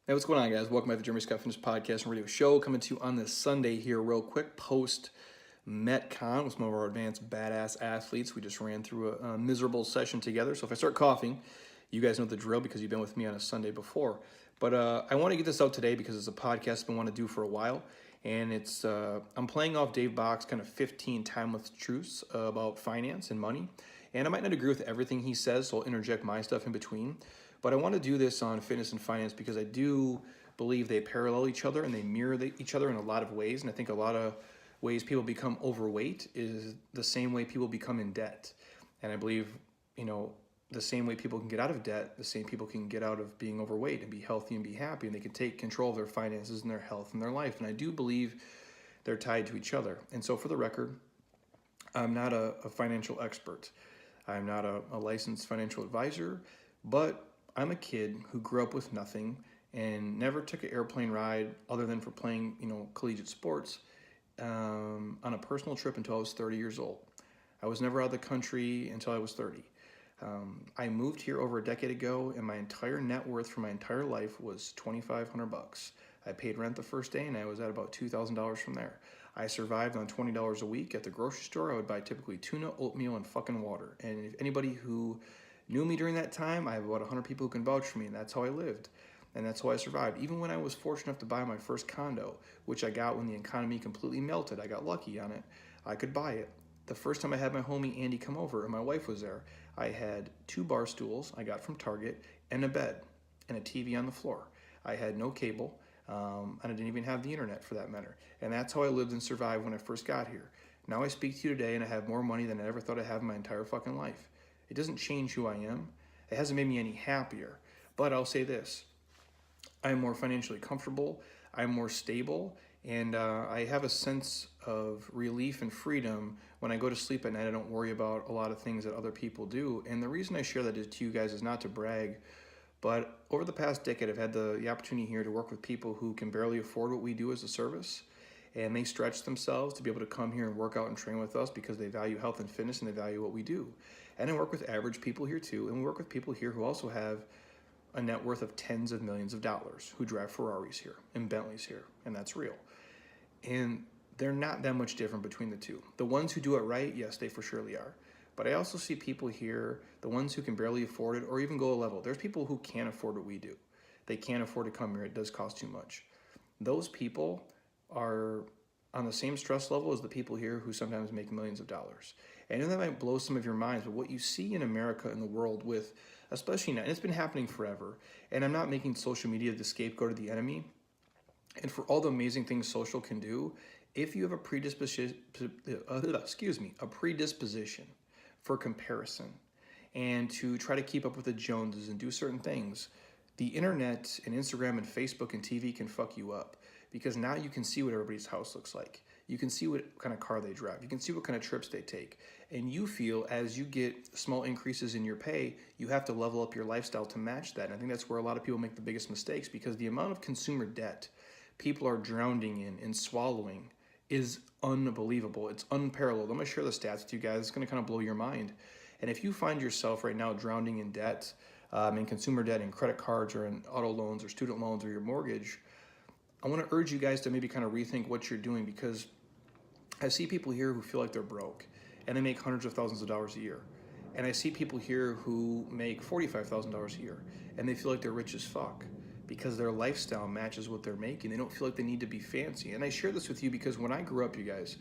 Hey, what's going on, guys? Welcome back to the Jeremy Scott Fitness Podcast and Radio Show. Coming to you on this Sunday here, real quick, post MetCon with some of our advanced badass athletes. We just ran through a miserable session together. So if I start coughing, you guys know the drill because you've been with me on a Sunday before. But I want to get this out today because it's a podcast I've been wanting to do for a while. And it's I'm playing off Dave Bach's kind of 15 timeless truths about finance and money. And I might not agree with everything he says, so I'll interject my stuff in between. But I want to do this on fitness and finance because I do believe they parallel each other and they mirror each other in a lot of ways. And I think a lot of ways people become overweight is the same way people become in debt. And I believe, the same way people can get out of debt, the same people can get out of being overweight and be healthy and be happy. And they can take control of their finances and their health and their life. And I do believe they're tied to each other. And so for the record, I'm not a financial expert. I'm not a licensed financial advisor, but I'm a kid who grew up with nothing and never took an airplane ride other than for playing, collegiate sports on a personal trip until I was 30 years old. I was never out of the country until I was 30. I moved here over a decade ago, and my entire net worth for my entire life was $2,500. I paid rent the first day, and I was at about $2,000 from there. I survived on $20 a week at the grocery store. I would buy typically tuna, oatmeal, and fucking water. And if anybody who knew me during that time, I have about 100 people who can vouch for me, and that's how I lived. And that's how I survived. Even when I was fortunate enough to buy my first condo, which I got when the economy completely melted, I got lucky on it. I could buy it. The first time I had my homie Andy come over and my wife was there, I had 2 bar stools I got from Target and a bed and a TV on the floor. I had no cable, and I didn't even have the internet for that matter. And that's how I lived and survived when I first got here. Now I speak to you today and I have more money than I ever thought I'd have in my entire fucking life. It doesn't change who I am. It hasn't made me any happier. But I'll say this. I'm more financially comfortable. I'm more stable. And I have a sense of relief and freedom when I go to sleep at night. I don't worry about a lot of things that other people do. And the reason I share that to you guys is not to brag, but over the past decade, I've had the opportunity here to work with people who can barely afford what we do as a service. And they stretch themselves to be able to come here and work out and train with us because they value health and fitness and they value what we do. And I work with average people here too. And we work with people here who also have a net worth of tens of millions of dollars who drive Ferraris here and Bentleys here. And that's real. And they're not that much different between the two. The ones who do it right, yes, they for surely are. But I also see people here, the ones who can barely afford it or even go a level. There's people who can't afford what we do. They can't afford to come here. It does cost too much. Those people are on the same stress level as the people here who sometimes make millions of dollars. And that might blow some of your minds, but what you see in America and the world with, especially now, and it's been happening forever, and I'm not making social media the scapegoat of the enemy, and for all the amazing things social can do, if you have a predisposition for comparison and to try to keep up with the Joneses and do certain things, the internet and Instagram and Facebook and TV can fuck you up because now you can see what everybody's house looks like. You can see what kind of car they drive. You can see what kind of trips they take. And you feel as you get small increases in your pay, you have to level up your lifestyle to match that. And I think that's where a lot of people make the biggest mistakes because the amount of consumer debt people are drowning in and swallowing is unbelievable. It's unparalleled. I'm going to share the stats with you guys. It's going to kind of blow your mind. And if you find yourself right now drowning in debt, in consumer debt, in credit cards, or in auto loans, or student loans, or your mortgage, I want to urge you guys to maybe kind of rethink what you're doing because I see people here who feel like they're broke and they make hundreds of thousands of dollars a year. And I see people here who make $45,000 a year and they feel like they're rich as fuck because their lifestyle matches what they're making. They don't feel like they need to be fancy. And I share this with you because when I grew up, you guys,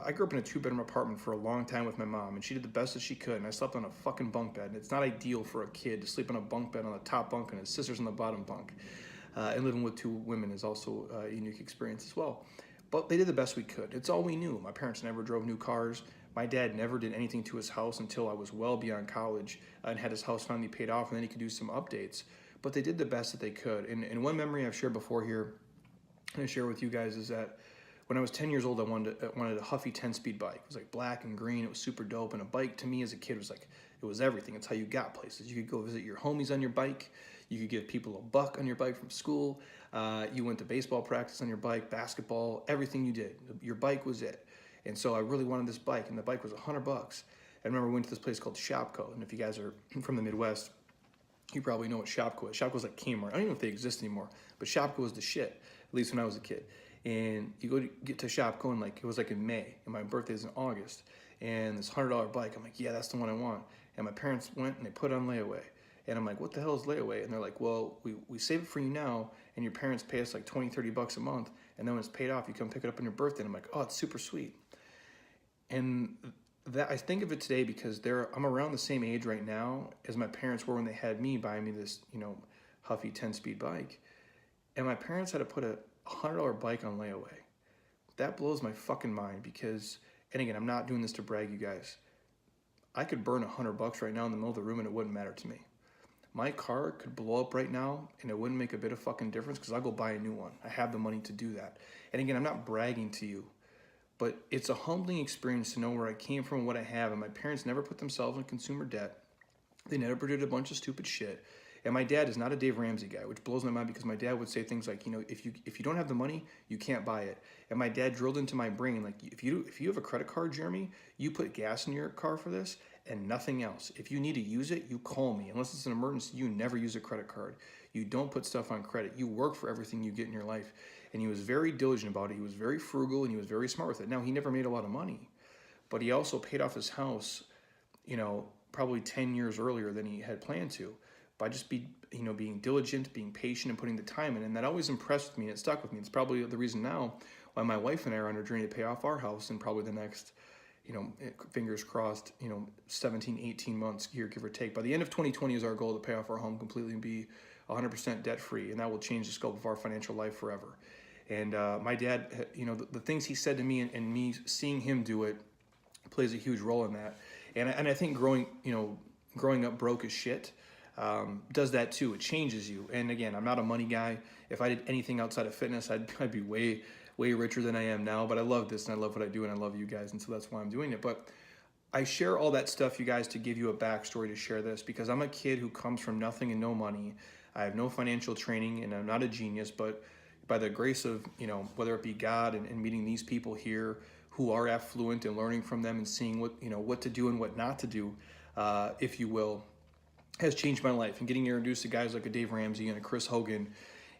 I grew up in a 2-bedroom apartment for a long time with my mom, and she did the best that she could, and I slept on a fucking bunk bed. And it's not ideal for a kid to sleep on a bunk bed on the top bunk and his sister's on the bottom bunk. And living with 2 women is also a unique experience as well. But they did the best we could. It's all we knew. My parents never drove new cars. My dad never did anything to his house until I was well beyond college and had his house finally paid off, and then he could do some updates. But they did the best that they could. And one memory I've shared before here, and I share with you guys, is that when I was 10 years old, I wanted a Huffy 10-speed bike. It was like black and green. It was super dope. And a bike to me as a kid was like, it was everything. It's how you got places. You could go visit your homies on your bike. You could give people a buck on your bike from school. You went to baseball practice on your bike, basketball, everything you did. Your bike was it. And so I really wanted this bike, and the bike was $100. I remember we went to this place called Shopko. And if you guys are from the Midwest, You probably know what Shopko is. Shopko's like Kmart. I don't even know if they exist anymore, but Shopko was the shit, at least when I was a kid. And you go to get to Shopko, and like it was like in May, and my birthday's in August, and this $100 bike, I'm like, yeah, that's the one I want. And my parents went and they put it on layaway. And I'm like, what the hell is layaway? And they're like, well, we save it for you now, and your parents pay us like 20, 30 bucks a month, and then when it's paid off, you come pick it up on your birthday. And I'm like, oh, it's super sweet. And that I think of it today because I'm around the same age right now as my parents were when they had me buying me this, Huffy 10-speed bike. And my parents had to put a $100 bike on layaway. That blows my fucking mind because, and again, I'm not doing this to brag, you guys. I could burn $100 right now in the middle of the room and it wouldn't matter to me. My car could blow up right now and it wouldn't make a bit of fucking difference because I'll go buy a new one. I have the money to do that. And again, I'm not bragging to you, but it's a humbling experience to know where I came from and what I have. And my parents never put themselves in consumer debt. They never did a bunch of stupid shit. And my dad is not a Dave Ramsey guy, which blows my mind because my dad would say things like, if you don't have the money, you can't buy it. And my dad drilled into my brain, like, if you have a credit card, Jeremy, you put gas in your car for this and nothing else. If you need to use it, you call me. Unless it's an emergency, you never use a credit card. You don't put stuff on credit. You work for everything you get in your life. And he was very diligent about it. He was very frugal and he was very smart with it. Now, he never made a lot of money, but he also paid off his house, probably 10 years earlier than he had planned to, by just being diligent, being patient, and putting the time in. And that always impressed me and it stuck with me. It's probably the reason now why my wife and I are on a journey to pay off our house in probably the next, fingers crossed, 17, 18 months here, give or take. By the end of 2020 is our goal to pay off our home completely and be 100% debt free. And that will change the scope of our financial life forever. And my dad, the things he said to me and me seeing him do it plays a huge role in that. And I think growing up broke as shit, does that too. It changes you. And again, I'm not a money guy. If I did anything outside of fitness, I'd be way richer than I am now. But I love this and I love what I do and I love you guys. And so that's why I'm doing it. But I share all that stuff, you guys, to give you a backstory to share this because I'm a kid who comes from nothing and no money. I have no financial training and I'm not a genius, but by the grace of, whether it be God and meeting these people here who are affluent and learning from them and seeing what to do and what not to do, if you will, has changed my life. And getting introduced to guys like a Dave Ramsey and a Chris Hogan,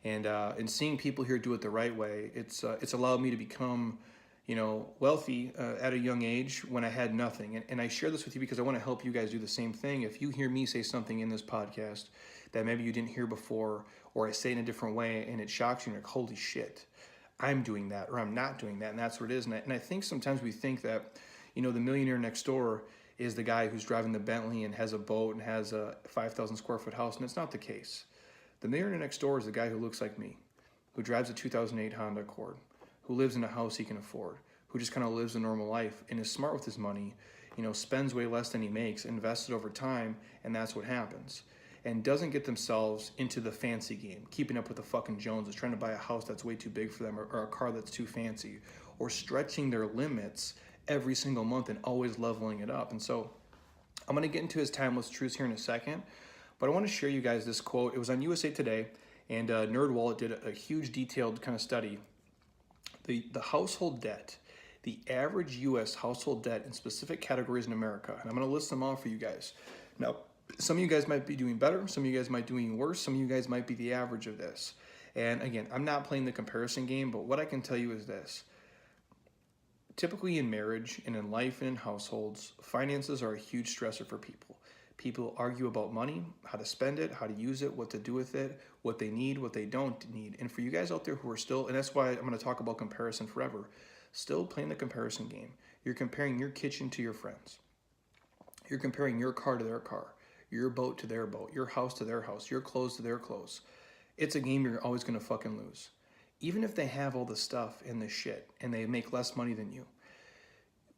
and seeing people here do it the right way, it's allowed me to become, wealthy at a young age when I had nothing. And I share this with you because I want to help you guys do the same thing. If you hear me say something in this podcast that maybe you didn't hear before, or I say in a different way and it shocks you, and you're like, holy shit, I'm doing that, or I'm not doing that, and that's what it is. And I think sometimes we think that, the millionaire next door is the guy who's driving the Bentley and has a boat and has a 5,000 square foot house, and it's not the case. The millionaire next door is the guy who looks like me, who drives a 2008 Honda Accord, who lives in a house he can afford, who just kind of lives a normal life and is smart with his money, spends way less than he makes, invests it over time, and that's what happens. And doesn't get themselves into the fancy game, keeping up with the fucking Joneses, trying to buy a house that's way too big for them or a car that's too fancy, or stretching their limits every single month and always leveling it up. And so I'm going to get into his timeless truths here in a second, but I want to share you guys this quote. It was on USA Today, and NerdWallet did a huge detailed kind of study. The household debt, the average U.S. household debt in specific categories in America, and I'm going to list them all for you guys. Now, some of you guys might be doing better, some of you guys might be doing worse, some of you guys might be the average of this. And again, I'm not playing the comparison game, but what I can tell you is this. Typically in marriage and in life and in households, finances are a huge stressor for people. People argue about money, how to spend it, how to use it, what to do with it, what they need, what they don't need. And for you guys out there who are still, and that's why I'm going to talk about comparison forever, still playing the comparison game. You're comparing your kitchen to your friends. You're comparing your car to their car, your boat to their boat, your house to their house, your clothes to their clothes. It's a game you're always going to fucking lose. Even if they have all the stuff and the shit and they make less money than you,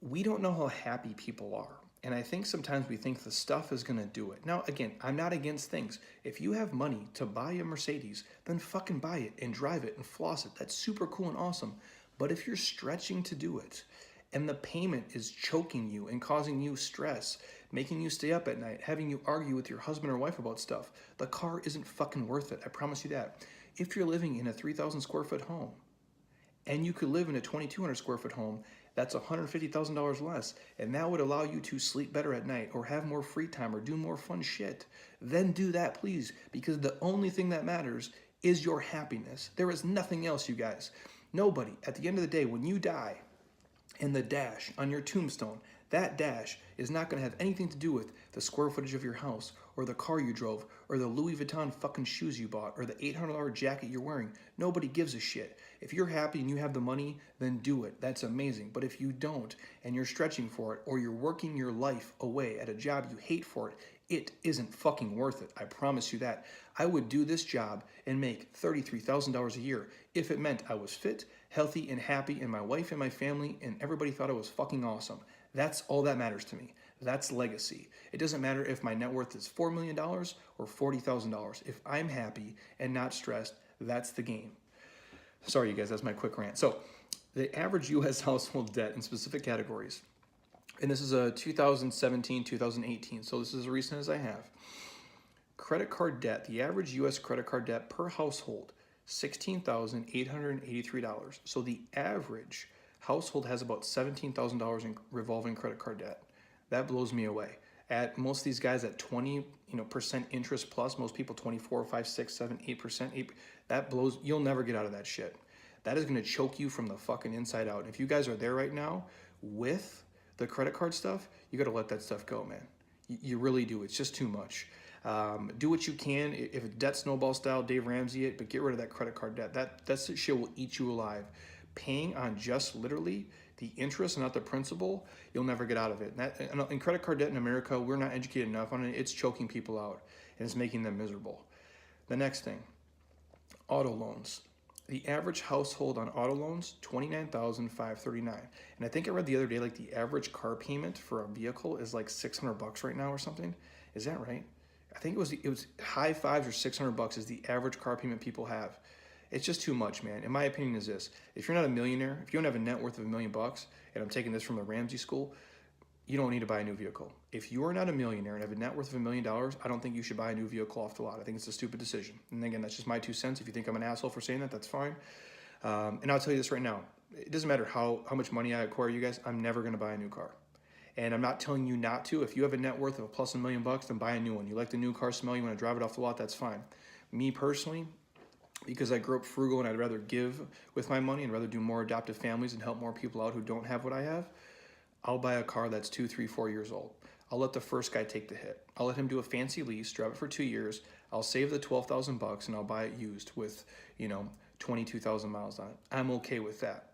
we don't know how happy people are. And I think sometimes we think the stuff is going to do it. Now, again, I'm not against things. If you have money to buy a Mercedes, then fucking buy it and drive it and floss it. That's super cool and awesome. But if you're stretching to do it and the payment is choking you and causing you stress, making you stay up at night, having you argue with your husband or wife about stuff, the car isn't fucking worth it. I promise you that. If you're living in a 3,000 square foot home and you could live in a 2,200 square foot home that's $150,000 less, and that would allow you to sleep better at night or have more free time or do more fun shit, then do that, please, because the only thing that matters is your happiness. There is nothing else, you guys. Nobody, at the end of the day, when you die, and the dash on your tombstone, that dash is not going to have anything to do with the square footage of your house or the car you drove or the Louis Vuitton fucking shoes you bought or the $800 jacket you're wearing. Nobody gives a shit. If you're happy and you have the money, then do it. That's amazing. But if you don't and you're stretching for it or you're working your life away at a job you hate for it, it isn't fucking worth it. I promise you that. I would do this job and make $33,000 a year if it meant I was fit, healthy, and happy, and my wife and my family and everybody thought I was fucking awesome. That's all that matters to me. That's legacy. It doesn't matter if my net worth is $4 million or $40,000. If I'm happy and not stressed, that's the game. Sorry, you guys, that's my quick rant. So the average U.S. household debt in specific categories, and this is a 2017, 2018, so this is as recent as I have. Credit card debt, the average U.S. credit card debt per household, $16,883. So the average household has about $17,000 in revolving credit card debt. That blows me away. At most of these guys at 20% interest plus, most people 24, 5, 6, 7, 8%, that blows, you'll never get out of that shit. That is gonna choke you from the fucking inside out. And if you guys are there right now with the credit card stuff, you gotta let that stuff go, man. You really do, it's just too much. Do what you can. If it's debt snowball style, Dave Ramsey it, but get rid of that credit card debt. That shit will eat you alive. Paying on just literally the interest and not the principal, you'll never get out of it. And credit card debt in America, we're not educated enough on it. It's choking people out and it's making them miserable. The next thing, auto loans. The average household on auto loans, $29,539. And I think I read the other day, like the average car payment for a vehicle is like $600 right now or something. Is that right? I think it was high fives or $600 is the average car payment people have. It's just too much, man. In my opinion is this, if you're not a millionaire, if you don't have a net worth of $1 million, and I'm taking this from the Ramsey school, you don't need to buy a new vehicle. If you are not a millionaire and have a net worth of $1 million, I don't think you should buy a new vehicle off the lot. I think it's a stupid decision. And again, that's just my 2 cents. If you think I'm an asshole for saying that, that's fine. And I'll tell you this right now. It doesn't matter how much money I acquire, you guys, I'm never gonna buy a new car. And I'm not telling you not to. If you have a net worth of plus $1 million, then buy a new one. You like the new car smell, you wanna drive it off the lot, that's fine. Me personally, because I grew up frugal and I'd rather give with my money and rather do more adoptive families and help more people out who don't have what I have, I'll buy a car that's 2, 3, 4 years old. I'll let the first guy take the hit. I'll let him do a fancy lease, drive it for 2 years. I'll save the $12,000 and I'll buy it used with, 22,000 miles on it. I'm okay with that.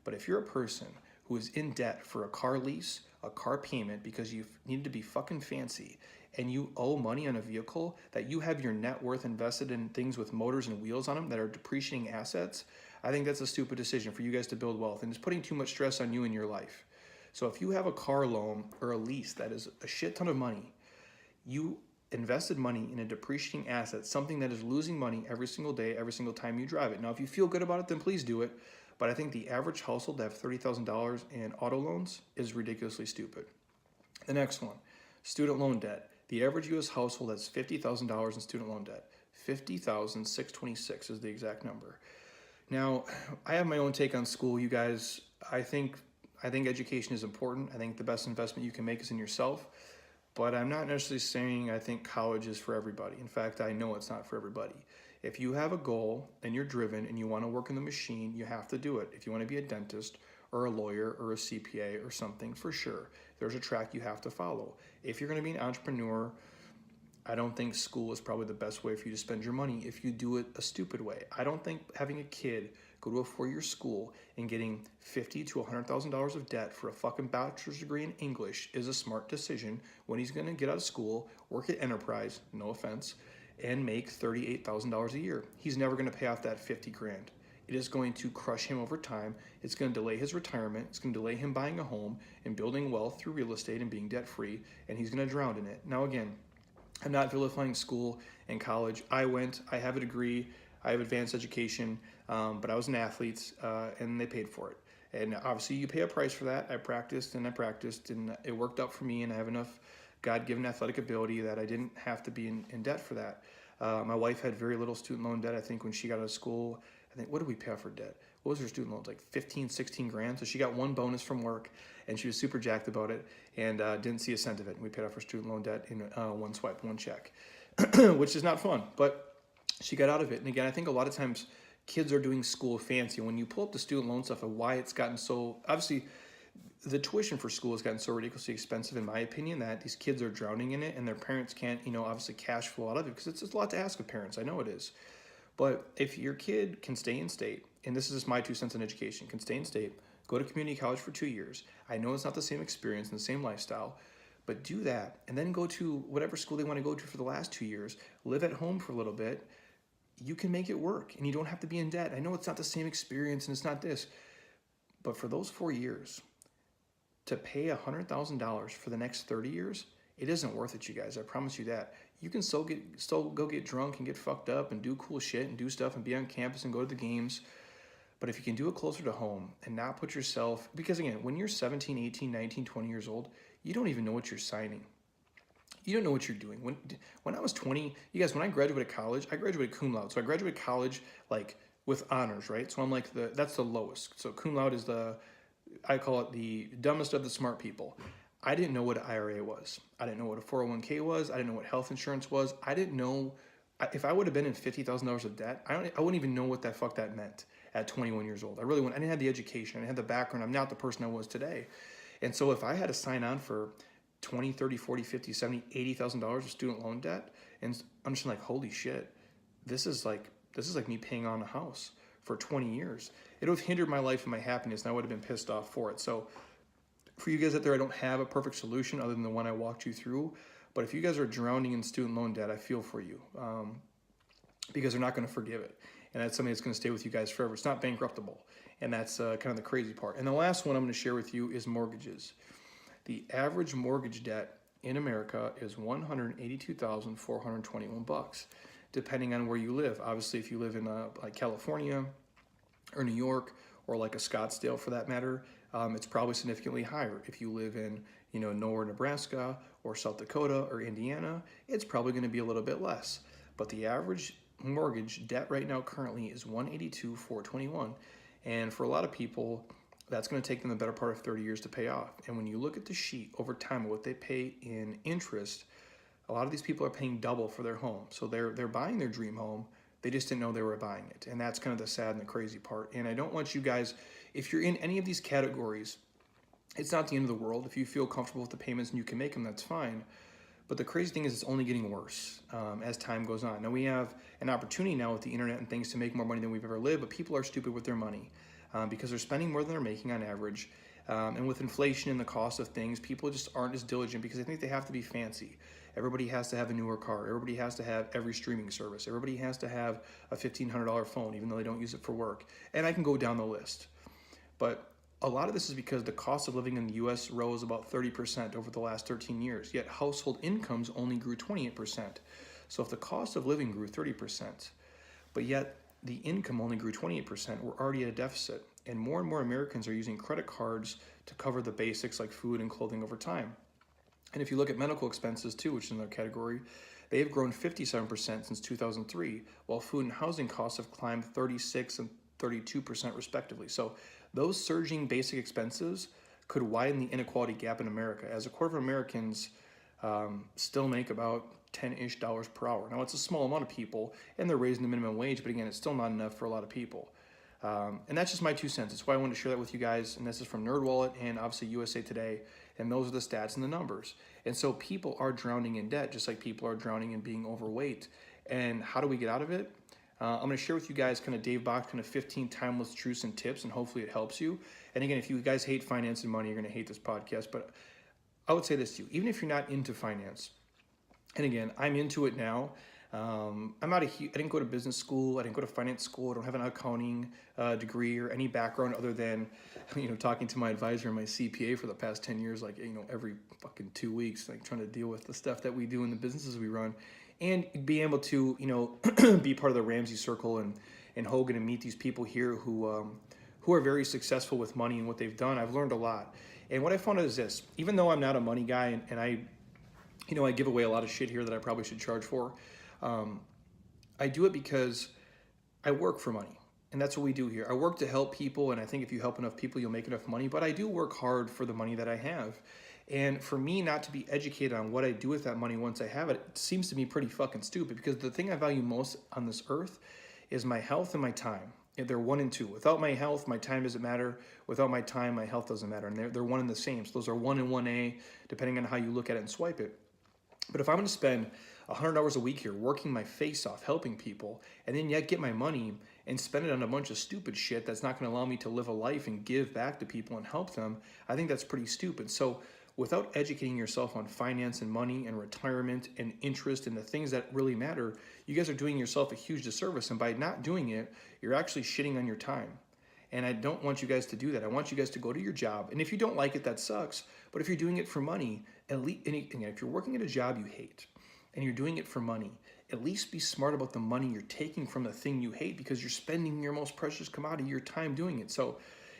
But if you're a person who is in debt for a car lease, a car payment because you needed to be fucking fancy, and you owe money on a vehicle that you have your net worth invested in things with motors and wheels on them that are depreciating assets, I think that's a stupid decision for you guys to build wealth, and it's putting too much stress on you in your life. So if you have a car loan or a lease that is a shit ton of money, you invested money in a depreciating asset, something that is losing money every single day, every single time you drive it. Now, if you feel good about it, then please do it. But I think the average household to have $30,000 in auto loans is ridiculously stupid. The next one, student loan debt. The average U.S. household has $50,000 in student loan debt. $50,626 is the exact number. Now, I have my own take on school, you guys. I think education is important. I think the best investment you can make is in yourself. But I'm not necessarily saying I think college is for everybody. In fact, I know it's not for everybody. If you have a goal and you're driven and you want to work in the machine, you have to do it. If you want to be a dentist or a lawyer or a CPA or something, for sure, there's a track you have to follow. If you're going to be an entrepreneur, I don't think school is probably the best way for you to spend your money if you do it a stupid way. I don't think having a kid go to a 4-year school and getting $50,000 to $100,000 of debt for a fucking bachelor's degree in English is a smart decision when he's going to get out of school, work at Enterprise, no offense, and make $38,000 a year. He's never going to pay off that $50,000. It is going to crush him over time. It's going to delay his retirement. It's going to delay him buying a home and building wealth through real estate and being debt free, and he's going to drown in it. Now again, I'm not vilifying school and college. I have a degree, I have advanced education, but I was an athlete and they paid for it. And obviously you pay a price for that. I practiced and it worked out for me, and I have enough God-given athletic ability that I didn't have to be in debt for that. My wife had very little student loan debt. I think when she got out of school, I think, what did we pay off her debt? What was her student loans, like 15, 16 grand? So she got one bonus from work, and she was super jacked about it, and didn't see a cent of it. And we paid off her student loan debt in one swipe, one check, which is not fun, but she got out of it. And again, I think a lot of times kids are doing school fancy. When you pull up the student loan stuff and why it's gotten so, obviously, the tuition for school has gotten so ridiculously expensive, in my opinion, that these kids are drowning in it, and their parents can't, obviously cash flow out of it, because it's a lot to ask of parents. I know it is. But if your kid can stay in state, and this is just my 2 cents on education, can stay in state, go to community college for 2 years. I know it's not the same experience and the same lifestyle, but do that, and then go to whatever school they want to go to for the last 2 years, live at home for a little bit. You can make it work, and you don't have to be in debt. I know it's not the same experience, and it's not this, but for those 4 years, to pay $100,000 for the next 30 years, it isn't worth it, you guys. I promise you that. You can still go get drunk and get fucked up and do cool shit and do stuff and be on campus and go to the games. But if you can do it closer to home and not put yourself, because again, when you're 17, 18, 19, 20 years old, you don't even know what you're signing. You don't know what you're doing. When I was 20, you guys, when I graduated college, I graduated cum laude. So I graduated college like with honors, right? So I'm like, that's the lowest. So cum laude is I call it the dumbest of the smart people. I didn't know what an IRA was. I didn't know what a 401k was. I didn't know what health insurance was. I didn't know, if I would have been in $50,000 of debt, I wouldn't even know what the fuck that meant at 21 years old. I didn't have the education. I didn't have the background. I'm not the person I was today. And so if I had to sign on for 20, 30, 40, 50, 70, $80,000 of student loan debt, and I'm just like, holy shit, this is like me paying on a house for 20 years. It would have hindered my life and my happiness, and I would have been pissed off for it. So for you guys out there, I don't have a perfect solution other than the one I walked you through. But if you guys are drowning in student loan debt, I feel for you, because they're not going to forgive it. And that's something that's going to stay with you guys forever. It's not bankruptable. And that's kind of the crazy part. And the last one I'm going to share with you is mortgages. The average mortgage debt in America is $182,421, depending on where you live. Obviously, if you live in like California or New York or like a Scottsdale for that matter, it's probably significantly higher. If you live in nowhere, Nebraska or South Dakota or Indiana, it's probably going to be a little bit less. But the average mortgage debt right now currently is $182,421, and for a lot of people, that's going to take them the better part of 30 years to pay off. And when you look at the sheet over time of what they pay in interest, a lot of these people are paying double for their home. So they're buying their dream home. They just didn't know they were buying it. And that's kind of the sad and the crazy part. And I don't want you guys, if you're in any of these categories, it's not the end of the world. If you feel comfortable with the payments and you can make them, that's fine. But the crazy thing is it's only getting worse as time goes on. Now we have an opportunity now with the internet and things to make more money than we've ever lived, but people are stupid with their money. Because they're spending more than they're making on average. And with inflation and the cost of things, people just aren't as diligent because they think they have to be fancy. Everybody has to have a newer car. Everybody has to have every streaming service. Everybody has to have a $1,500 phone, even though they don't use it for work. And I can go down the list. But a lot of this is because the cost of living in the U.S. rose about 30% over the last 13 years, yet household incomes only grew 28%. So if the cost of living grew 30%, but yet the income only grew 28%, we're already at a deficit. And more Americans are using credit cards to cover the basics like food and clothing over time. And if you look at medical expenses too, which is another category, they have grown 57% since 2003, while food and housing costs have climbed 36 and 32% respectively. So those surging basic expenses could widen the inequality gap in America, as a quarter of Americans still make about $10-ish per hour. Now, it's a small amount of people, and they're raising the minimum wage, but again, it's still not enough for a lot of people. And that's just my 2 cents. That's why I wanted to share that with you guys, and this is from NerdWallet and obviously USA Today, and those are the stats and the numbers. And so people are drowning in debt, just like people are drowning in being overweight. And how do we get out of it? I'm going to share with you guys kind of Dave Bach, kind of 15 timeless truths and tips, and hopefully it helps you. And again, if you guys hate finance and money, you're going to hate this podcast, but I would say this to you, even if you're not into finance, and again, I'm into it now. I didn't go to business school. I didn't go to finance school. I don't have an accounting degree or any background other than, talking to my advisor and my CPA for the past 10 years, like, every fucking 2 weeks, like trying to deal with the stuff that we do in the businesses we run, and be able to, be part of the Ramsey Circle and Hogan and meet these people here who are very successful with money and what they've done. I've learned a lot. And what I found out is this: even though I'm not a money guy and I give away a lot of shit here that I probably should charge for. I do it because I work for money. And that's what we do here. I work to help people, and I think if you help enough people, you'll make enough money. But I do work hard for the money that I have. And for me not to be educated on what I do with that money once I have it, it seems to me pretty fucking stupid, because the thing I value most on this earth is my health and my time. And they're one and two. Without my health, my time doesn't matter. Without my time, my health doesn't matter. And they're one and the same. So those are 1 and 1A, depending on how you look at it and swipe it. But if I'm going to spend 100 hours a week here working my face off, helping people, and then yet get my money and spend it on a bunch of stupid shit that's not going to allow me to live a life and give back to people and help them, I think that's pretty stupid. So without educating yourself on finance and money and retirement and interest and the things that really matter, you guys are doing yourself a huge disservice. And by not doing it, you're actually shitting on your time. And I don't want you guys to do that. I want you guys to go to your job. And if you don't like it, that sucks. But if you're doing it for money, at least, if you're working at a job you hate and you're doing it for money, at least be smart about the money you're taking from the thing you hate, because you're spending your most precious commodity, your time, doing it. So,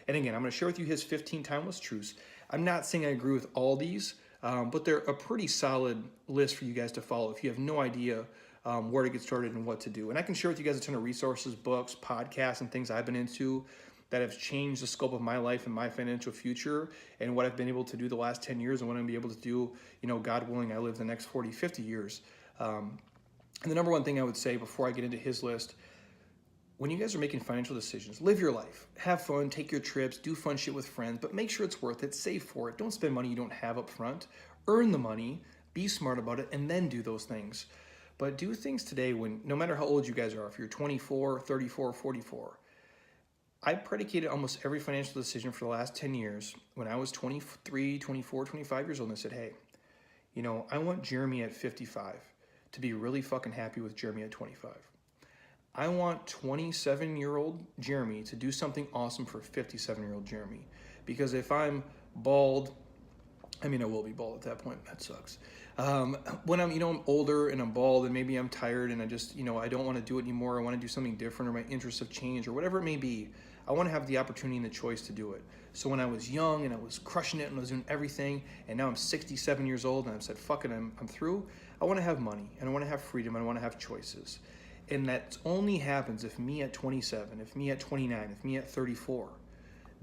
and again, I'm going to share with you his 15 timeless truths. I'm not saying I agree with all these, but they're a pretty solid list for you guys to follow if you have no idea where to get started and what to do. And I can share with you guys a ton of resources, books, podcasts, and things I've been into that have changed the scope of my life and my financial future, and what I've been able to do the last 10 years and what I'm going to be able to do, God willing, I live the next 40, 50 years. And the number one thing I would say before I get into his list, when you guys are making financial decisions, live your life, have fun, take your trips, do fun shit with friends, but make sure it's worth it, save for it. Don't spend money you don't have up front. Earn the money, be smart about it, and then do those things. But do things today when, no matter how old you guys are, if you're 24, 34, 44, I predicated almost every financial decision for the last 10 years when I was 23, 24, 25 years old, and I said, hey, I want Jeremy at 55 to be really fucking happy with Jeremy at 25. I want 27-year-old Jeremy to do something awesome for 57-year-old Jeremy. Because if I'm bald, I will be bald at that point. That sucks. When I'm older and I'm bald and maybe I'm tired and I just, I don't want to do it anymore. I want to do something different, or my interests have changed, or whatever it may be. I want to have the opportunity and the choice to do it. So when I was young and I was crushing it and I was doing everything, and now I'm 67 years old and I've said, fuck it, I'm through. I want to have money, and I want to have freedom, and I want to have choices. And that only happens if me at 27, if me at 29, if me at 34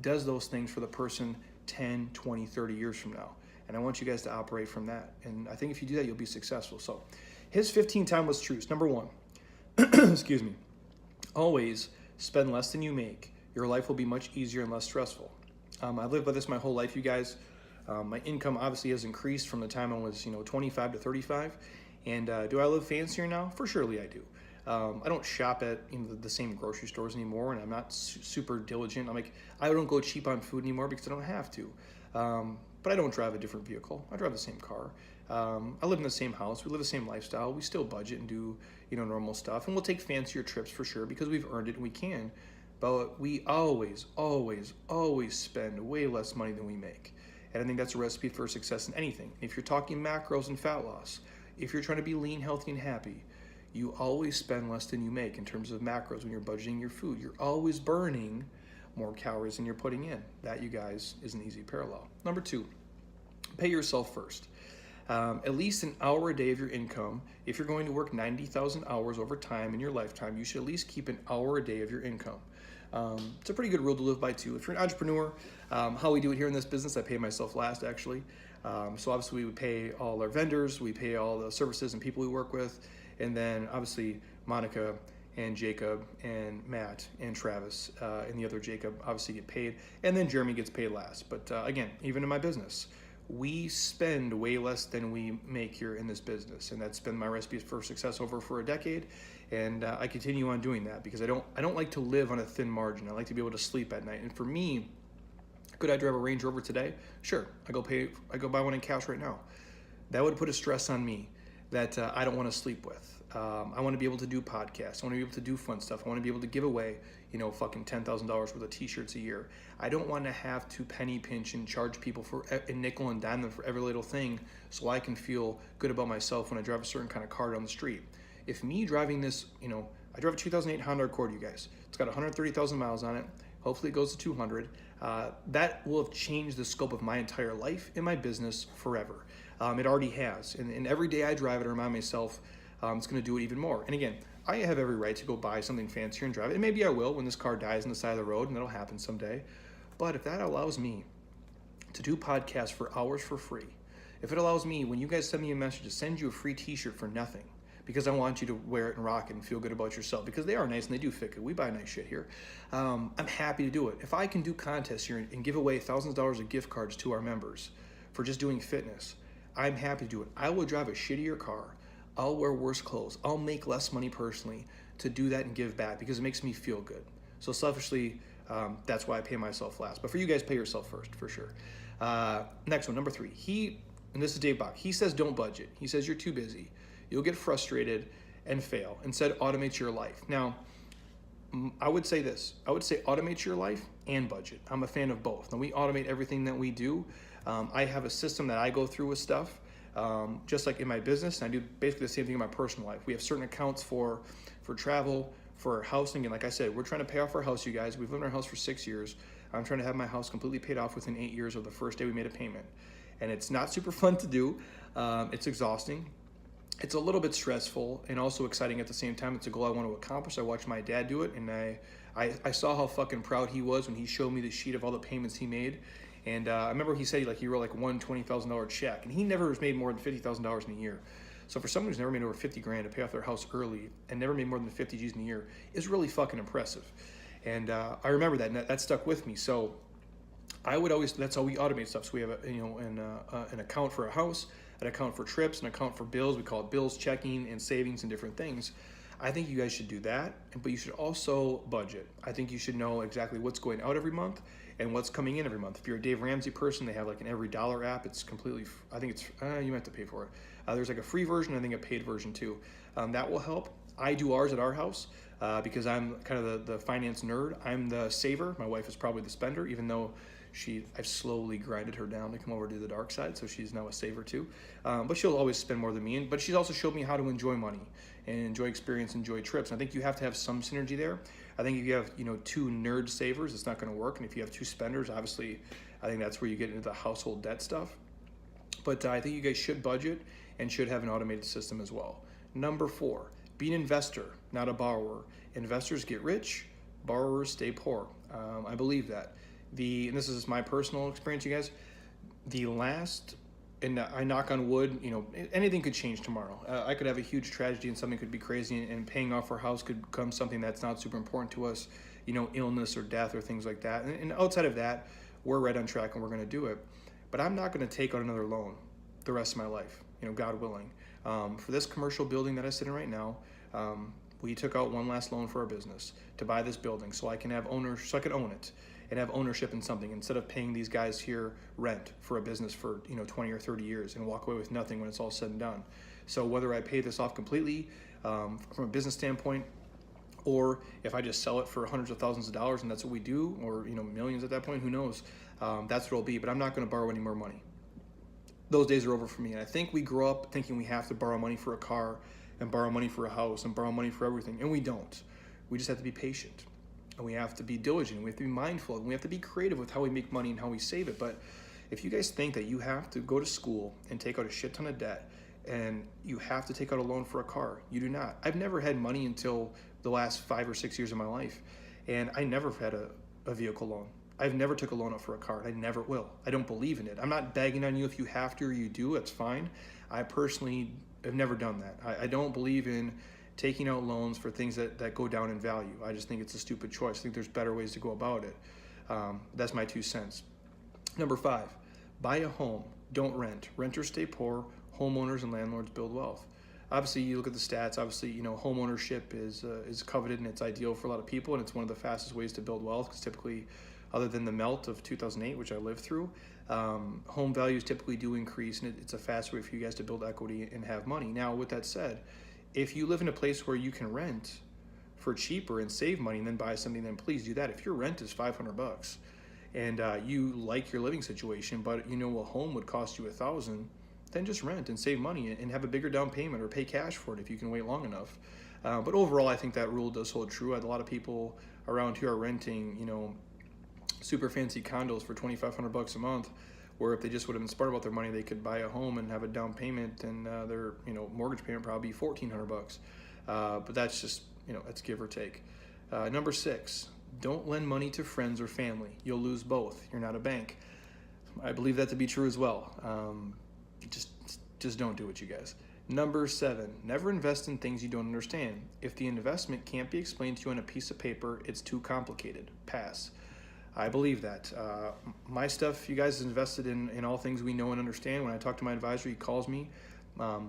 does those things for the person 10, 20, 30 years from now. And I want you guys to operate from that. And I think if you do that, you'll be successful. So his 15 timeless truths. Number one, excuse me, always spend less than you make. Your life will be much easier and less stressful. I've lived by this my whole life, you guys. My income obviously has increased from the time I was 25 to 35. And do I live fancier now? For surely I do. I don't shop at the same grocery stores anymore, and I'm not super diligent. I don't go cheap on food anymore because I don't have to. But I don't drive a different vehicle. I drive the same car. I live in the same house. We live the same lifestyle. We still budget and do normal stuff, and we'll take fancier trips for sure because we've earned it and we can. But we always, always, always spend way less money than we make. And I think that's a recipe for success in anything. If you're talking macros and fat loss, if you're trying to be lean, healthy, and happy, you always spend less than you make in terms of macros when you're budgeting your food. You're always burning more calories than you're putting in. That, you guys, is an easy parallel. Number two, pay yourself first. At least an hour a day of your income. If you're going to work 90,000 hours over time in your lifetime, you should at least keep an hour a day of your income. It's a pretty good rule to live by too. If you're an entrepreneur, how we do it here in this business, I pay myself last actually. So obviously we pay all our vendors, we pay all the services and people we work with, and then obviously Monica and Jacob and Matt and Travis and the other Jacob obviously get paid, and then Jeremy gets paid last. But again, even in my business, we spend way less than we make here in this business, and that's been my recipe for success for a decade. And I continue on doing that because I don't like to live on a thin margin. I like to be able to sleep at night. And for me, could I drive a Range Rover today? Sure, I go buy one in cash right now. That would put a stress on me that I don't want to sleep with. I want to be able to do podcasts. I want to be able to do fun stuff. I want to be able to give away, fucking $10,000 worth of t-shirts a year. I don't want to have to penny pinch and charge people for a nickel and dime them for every little thing so I can feel good about myself when I drive a certain kind of car down the street. If me driving this, I drive a 2008 Honda Accord, you guys. It's got 130,000 miles on it. Hopefully it goes to 200. That will have changed the scope of my entire life and my business forever. It already has. And every day I drive it, I remind myself it's going to do it even more. And again, I have every right to go buy something fancier and drive it. And maybe I will when this car dies on the side of the road, and that'll happen someday. But if that allows me to do podcasts for hours for free, if it allows me, when you guys send me a message, to send you a free t-shirt for nothing, because I want you to wear it and rock it and feel good about yourself, because they are nice and they do fit good. We buy nice shit here. I'm happy to do it. If I can do contests here and give away thousands of dollars of gift cards to our members for just doing fitness, I'm happy to do it. I will drive a shittier car. I'll wear worse clothes. I'll make less money personally to do that and give back, because it makes me feel good. So selfishly, that's why I pay myself last. But for you guys, pay yourself first, for sure. Next one, number 3. And this is Dave Bach. He says don't budget. He says you're too busy. You'll get frustrated and fail. Instead, automate your life. Now, I would say this. I would say automate your life and budget. I'm a fan of both. Now, we automate everything that we do. I have a system that I go through with stuff, just like in my business. And I do basically the same thing in my personal life. We have certain accounts for travel, for housing. And like I said, we're trying to pay off our house, you guys. We've lived in our house for 6 years. I'm trying to have my house completely paid off within 8 years of the first day we made a payment. And it's not super fun to do. It's exhausting. It's a little bit stressful and also exciting at the same time. It's a goal I want to accomplish. I watched my dad do it, and I saw how fucking proud he was when he showed me the sheet of all the payments he made. And I remember he said he wrote like one $20,000 check, and he never has made more than $50,000 in a year. So for someone who's never made over 50 grand to pay off their house early and never made more than 50 G's in a year is really fucking impressive. And I remember that, and that stuck with me. So I would always, that's how we automate stuff. So we have an account for a house, an account for trips, an account for bills. We call it bills, checking, and savings, and different things. I think you guys should do that, but you should also budget. I think you should know exactly what's going out every month and what's coming in every month. If you're a Dave Ramsey person, they have like an every dollar app. It's completely, I think it's, you have to pay for it. There's like a free version, I think a paid version too. That will help. I do ours at our house because I'm kind of the finance nerd. I'm the saver. My wife is probably the spender, even though I've slowly grinded her down to come over to the dark side, so she's now a saver too. But she'll always spend more than me, but she's also showed me how to enjoy money and enjoy experience, enjoy trips. And I think you have to have some synergy there. I think if you have 2 nerd savers, it's not going to work. And if you have 2 spenders, obviously, I think that's where you get into the household debt stuff. But I think you guys should budget and should have an automated system as well. Number 4, be an investor, not a borrower. Investors get rich, borrowers stay poor. I believe that. And this is my personal experience, you guys, and I knock on wood, anything could change tomorrow. I could have a huge tragedy and something could be crazy, and paying off our house could become something that's not super important to us, illness or death or things like that. And outside of that, we're right on track and we're going to do it. But I'm not going to take out another loan the rest of my life, God willing. For this commercial building that I sit in right now, we took out one last loan for our business to buy this building so I can own it and have ownership in something instead of paying these guys here rent for a business for 20 or 30 years and walk away with nothing when it's all said and done. So whether I pay this off completely from a business standpoint, or if I just sell it for hundreds of thousands of dollars and that's what we do, or millions at that point, who knows, that's what it'll be. But I'm not going to borrow any more money. Those days are over for me. And I think we grow up thinking we have to borrow money for a car and borrow money for a house and borrow money for everything, and we don't. We just have to be patient. And we have to be diligent, we have to be mindful, and we have to be creative with how we make money and how we save it. But if you guys think that you have to go to school and take out a shit ton of debt and you have to take out a loan for a car, you do not. I've never had money until the last 5 or 6 years of my life, and I never had a vehicle loan. I've never took a loan out for a car, and I never will. I don't believe in it. I'm not bagging on you if you have to or you do, it's fine. I personally have never done that. I don't believe in taking out loans for things that go down in value. I just think it's a stupid choice. I think there's better ways to go about it. That's my 2 cents. Number 5, buy a home, don't rent. Renters stay poor, homeowners and landlords build wealth. Obviously, you look at the stats, obviously, home ownership is coveted and it's ideal for a lot of people, and it's one of the fastest ways to build wealth because typically, other than the melt of 2008, which I lived through, home values typically do increase, and it's a fast way for you guys to build equity and have money. Now, with that said, if you live in a place where you can rent for cheaper and save money and then buy something, then please do that. If your rent is $500 and you like your living situation, but a home would cost you $1,000, then just rent and save money and have a bigger down payment or pay cash for it if you can wait long enough. But overall, I think that rule does hold true. A lot of people around here are renting, super fancy condos for $2,500 a month, where if they just would have been smart about their money, they could buy a home and have a down payment, and their mortgage payment probably be $1,400. but that's just, that's give or take. Number 6, don't lend money to friends or family. You'll lose both. You're not a bank. I believe that to be true as well. Just don't do it, you guys. Number 7, never invest in things you don't understand. If the investment can't be explained to you on a piece of paper, it's too complicated. Pass. I believe that. My stuff, you guys invested in all things we know and understand. When I talk to my advisor, he calls me,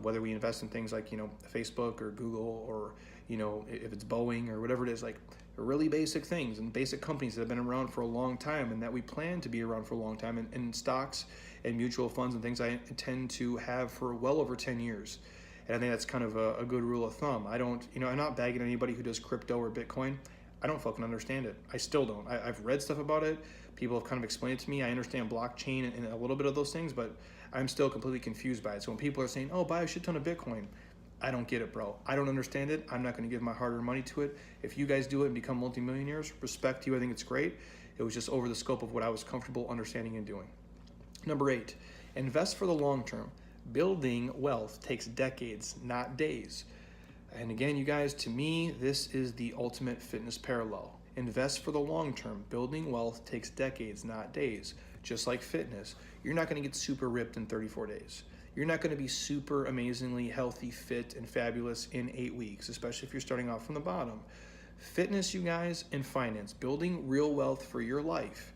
whether we invest in things like, Facebook or Google, or, if it's Boeing or whatever it is, like really basic things and basic companies that have been around for a long time and that we plan to be around for a long time, and stocks and mutual funds and things I intend to have for well over 10 years. And I think that's kind of a good rule of thumb. I'm not bagging anybody who does crypto or Bitcoin. I don't fucking understand it. I still don't. I've read stuff about it. People have kind of explained it to me. I understand blockchain and a little bit of those things, but I'm still completely confused by it. So when people are saying, oh, buy a shit ton of Bitcoin, I don't get it, bro. I don't understand it. I'm not going to give my hard-earned money to it. If you guys do it and become multimillionaires, respect to you. I think it's great. It was just over the scope of what I was comfortable understanding and doing. Number 8, invest for the long term. Building wealth takes decades, not days. And again, you guys, to me, this is the ultimate fitness parallel. Invest for the long term. Building wealth takes decades, not days. Just like fitness, you're not going to get super ripped in 34 days. You're not going to be super amazingly healthy, fit, and fabulous in 8 weeks, especially if you're starting off from the bottom. Fitness, you guys, and finance, building real wealth for your life.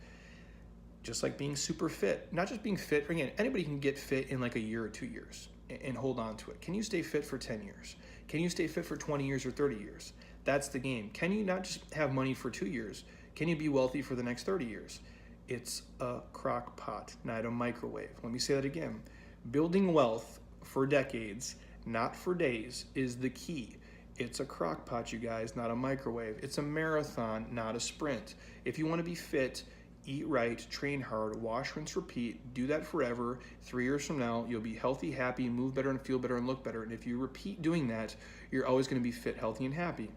Just like being super fit, not just being fit. Again, anybody can get fit in like a year or 2 years and hold on to it. Can you stay fit for 10 years? Can you stay fit for 20 years or 30 years? That's the game. Can you not just have money for 2 years? Can you be wealthy for the next 30 years? It's a crock pot, not a microwave. Let me say that again. Building wealth for decades, not for days, is the key. It's a crock pot, you guys, not a microwave. It's a marathon, not a sprint. If you want to be fit, eat right, train hard, wash, rinse, repeat. Do that forever. 3 years from now, you'll be healthy, happy, move better, and feel better, and look better. And if you repeat doing that, you're always going to be fit, healthy, and happy.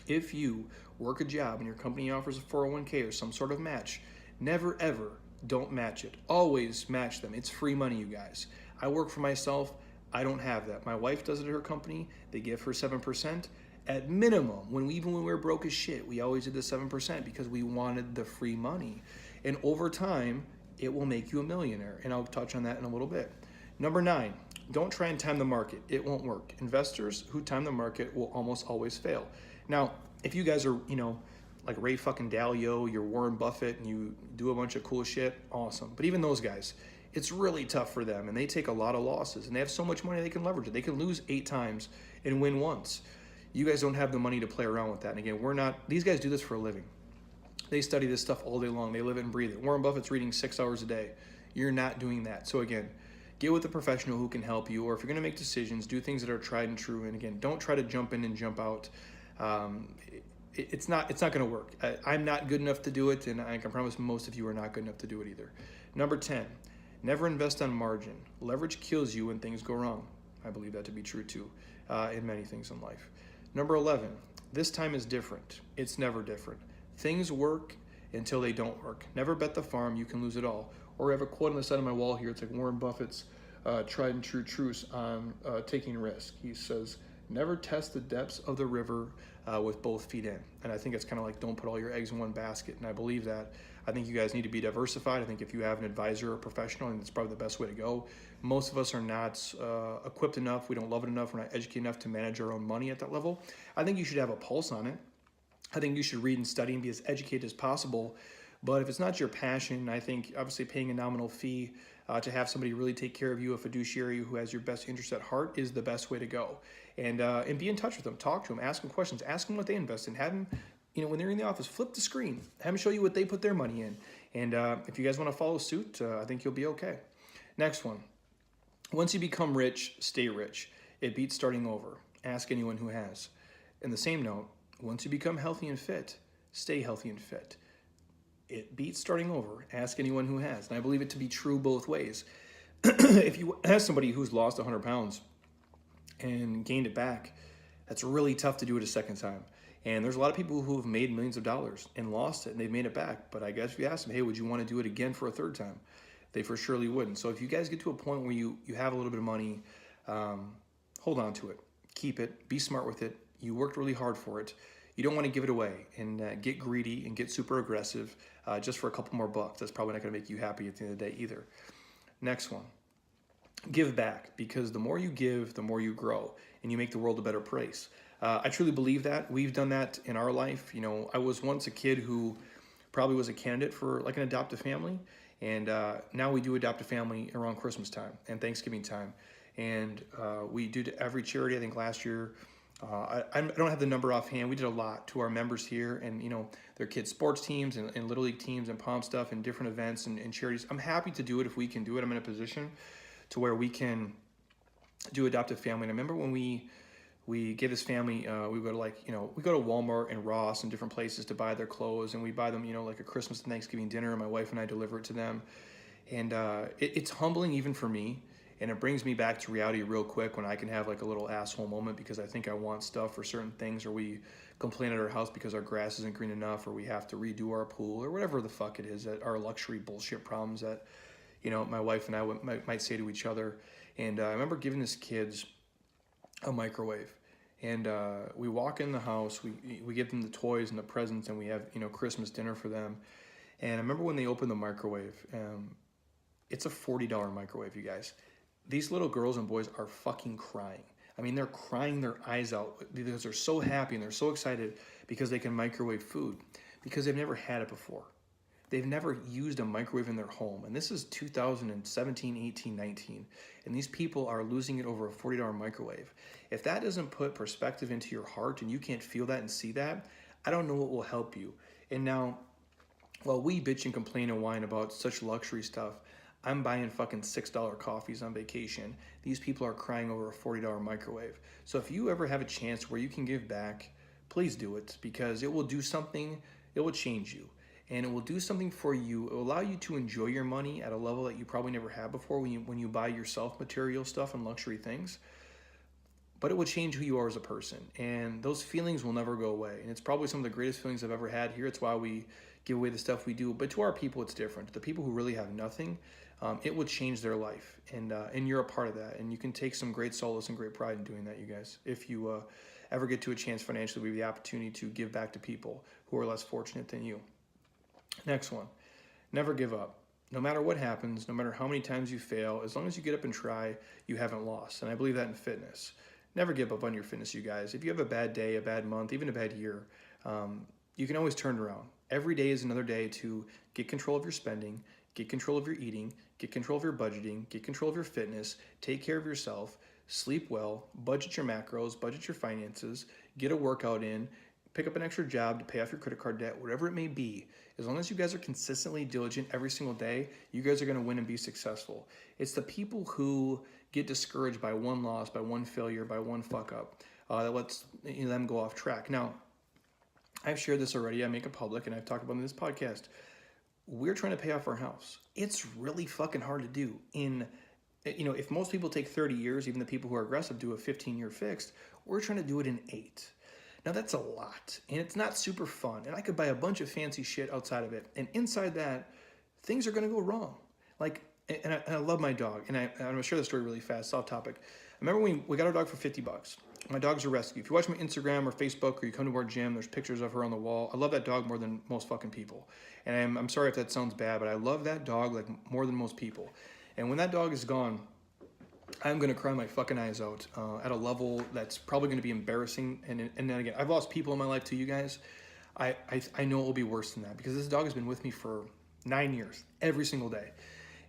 If you work a job and your company offers a 401k or some sort of match, never, ever don't match it. Always match them. It's free money, you guys. I work for myself. I don't have that. My wife does it at her company. They give her 7%. At minimum, even when we were broke as shit, we always did the 7% because we wanted the free money. And over time, it will make you a millionaire. And I'll touch on that in a little bit. Number 9, don't try and time the market. It won't work. Investors who time the market will almost always fail. Now, if you guys are, like Ray fucking Dalio, you're Warren Buffett, and you do a bunch of cool shit, awesome. But even those guys, it's really tough for them, and they take a lot of losses, and they have so much money they can leverage it. They can lose 8 times and win once. You guys don't have the money to play around with that. And again, these guys do this for a living. They study this stuff all day long. They live it and breathe it. Warren Buffett's reading 6 hours a day. You're not doing that. So again, get with a professional who can help you, or if you're gonna make decisions, do things that are tried and true. And again, don't try to jump in and jump out. It's not gonna work. I'm not good enough to do it, and I can promise most of you are not good enough to do it either. Number 10, never invest on margin. Leverage kills you when things go wrong. I believe that to be true too, in many things in life. Number 11, this time is different. It's never different. Things work until they don't work. Never bet the farm, you can lose it all. Or I have a quote on the side of my wall here. It's like Warren Buffett's tried and true truths on taking risk. He says, never test the depths of the river with both feet in. And I think it's kind of like, don't put all your eggs in one basket. And I believe that. I think you guys need to be diversified. I think if you have an advisor or professional, and it's probably the best way to go. Most of us are not equipped enough. We don't love it enough. We're not educated enough to manage our own money at that level. I think you should have a pulse on it. I think you should read and study and be as educated as possible. But if it's not your passion, I think obviously paying a nominal fee to have somebody really take care of you, a fiduciary who has your best interest at heart, is the best way to go. And be in touch with them, talk to them, ask them questions, ask them what they invest in, have them, when they're in the office, flip the screen, have them show you what they put their money in. And if you guys want to follow suit, I think you'll be okay. Next one. Once you become rich, stay rich. It beats starting over. Ask anyone who has. In the same note, once you become healthy and fit, stay healthy and fit. It beats starting over. Ask anyone who has. And I believe it to be true both ways. If you ask somebody who's lost 100 pounds and gained it back, that's really tough to do it a second time. And there's a lot of people who have made millions of dollars and lost it, and they've made it back. But I guess if you ask them, hey, would you want to do it again for a third time? They for surely wouldn't. So if you guys get to a point where you have a little bit of money, hold on to it. Keep it. Be smart with it. You worked really hard for it. You don't want to give it away and get greedy and get super aggressive just for a couple more bucks. That's probably not going to make you happy at the end of the day either. Next one, give back, because the more you give, the more you grow, and you make the world a better place. I truly believe that. We've done that in our life. You know, I was once a kid who probably was a candidate for like an adoptive family, and now we do adopt a family around Christmas time and Thanksgiving time, and we do to every charity. I think last year, I don't have the number offhand. We did a lot to our members here, and you know, their kids' sports teams and little league teams and pom stuff and different events and charities. I'm happy to do it if we can do it. I'm in a position to where we can do adoptive family. And I remember when we get this family, we go to we go to Walmart and Ross and different places to buy their clothes, and we buy them, like a Christmas and Thanksgiving dinner, and my wife and I deliver it to them. And it's humbling even for me, and it brings me back to reality real quick when I can have like a little asshole moment because I think I want stuff for certain things, or we complain at our house because our grass isn't green enough, or we have to redo our pool, or whatever the fuck it is, that our luxury bullshit problems that, my wife and I might say to each other. And I remember giving these kids a microwave. And we walk in the house, we give them the toys and the presents, and we have, Christmas dinner for them. And I remember when they opened the microwave, it's a $40 microwave, you guys. These little girls and boys are fucking crying. I mean, they're crying their eyes out because they're so happy and they're so excited because they can microwave food, because they've never had it before. They've never used a microwave in their home. And this is 2017, 18, 19. And these people are losing it over a $40 microwave. If that doesn't put perspective into your heart and you can't feel that and see that, I don't know what will help you. And now, while we bitch and complain and whine about such luxury stuff, I'm buying fucking $6 coffees on vacation. These people are crying over a $40 microwave. So if you ever have a chance where you can give back, please do it, because it will do something. It will change you. And it will do something for you. It will allow you to enjoy your money at a level that you probably never had before when you buy yourself material stuff and luxury things. But it will change who you are as a person. And those feelings will never go away. And it's probably some of the greatest feelings I've ever had here. It's why we give away the stuff we do. But to our people, it's different. The people who really have nothing, it will change their life. And you're a part of that. And you can take some great solace and great pride in doing that, you guys. If you ever get to a chance financially, we have the opportunity to give back to people who are less fortunate than you. Next one, never give up. No matter what happens, no matter how many times you fail, as long as you get up and try, you haven't lost. And I believe that in fitness. Never give up on your fitness, you guys. If you have a bad day, a bad month, even a bad year, you can always turn it around. Every day is another day to get control of your spending, get control of your eating, get control of your budgeting, get control of your fitness, take care of yourself, sleep well, budget your macros, budget your finances, get a workout in, pick up an extra job to pay off your credit card debt, whatever it may be. As long as you guys are consistently diligent every single day, you guys are going to win and be successful. It's the people who get discouraged by one loss, by one failure, by one fuck up, that lets them go off track. Now, I've shared this already. I make it public, and I've talked about it in this podcast. We're trying to pay off our house. It's really fucking hard to do. If most people take 30 years, even the people who are aggressive do a 15-year fixed, we're trying to do it in 8. Now that's a lot, and it's not super fun, and I could buy a bunch of fancy shit outside of it, and inside that, things are going to go wrong. And I love my dog, and I'm going to share the story really fast, off topic. I remember when we got our dog for $50. My dog's a rescue. If you watch my Instagram or Facebook, or you come to our gym, there's pictures of her on the wall. I love that dog more than most fucking people, and I'm sorry if that sounds bad, but I love that dog like more than most people. And when that dog is gone, I'm going to cry my fucking eyes out at a level that's probably going to be embarrassing. And then again, I've lost people in my life too, you guys. I know it will be worse than that, because this dog has been with me for 9 years, every single day.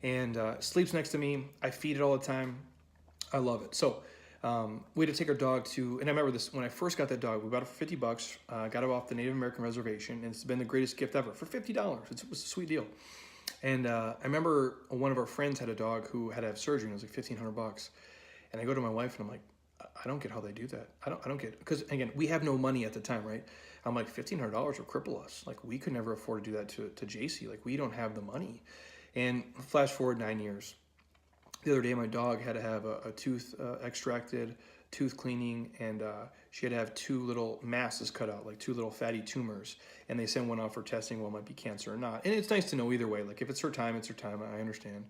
And sleeps next to me. I feed it all the time. I love it. So we had to take our dog to, and I remember this, when I first got that dog, we bought it for $50, got it off the Native American reservation, and it's been the greatest gift ever for $50. It was a sweet deal. And I remember one of our friends had a dog who had to have surgery, and it was like $1,500. And I go to my wife, and I'm like, I don't get how they do that. I don't get it. Because, again, we have no money at the time, right? I'm like, $1,500 will cripple us. Like, we could never afford to do that to JC. Like, we don't have the money. And flash forward 9 years. The other day, my dog had to have a tooth extracted, tooth cleaning, and she had to have 2 little masses cut out, like 2 little fatty tumors. And they sent one off for testing, well, it might be cancer or not. And it's nice to know either way. Like, if it's her time, it's her time. I understand.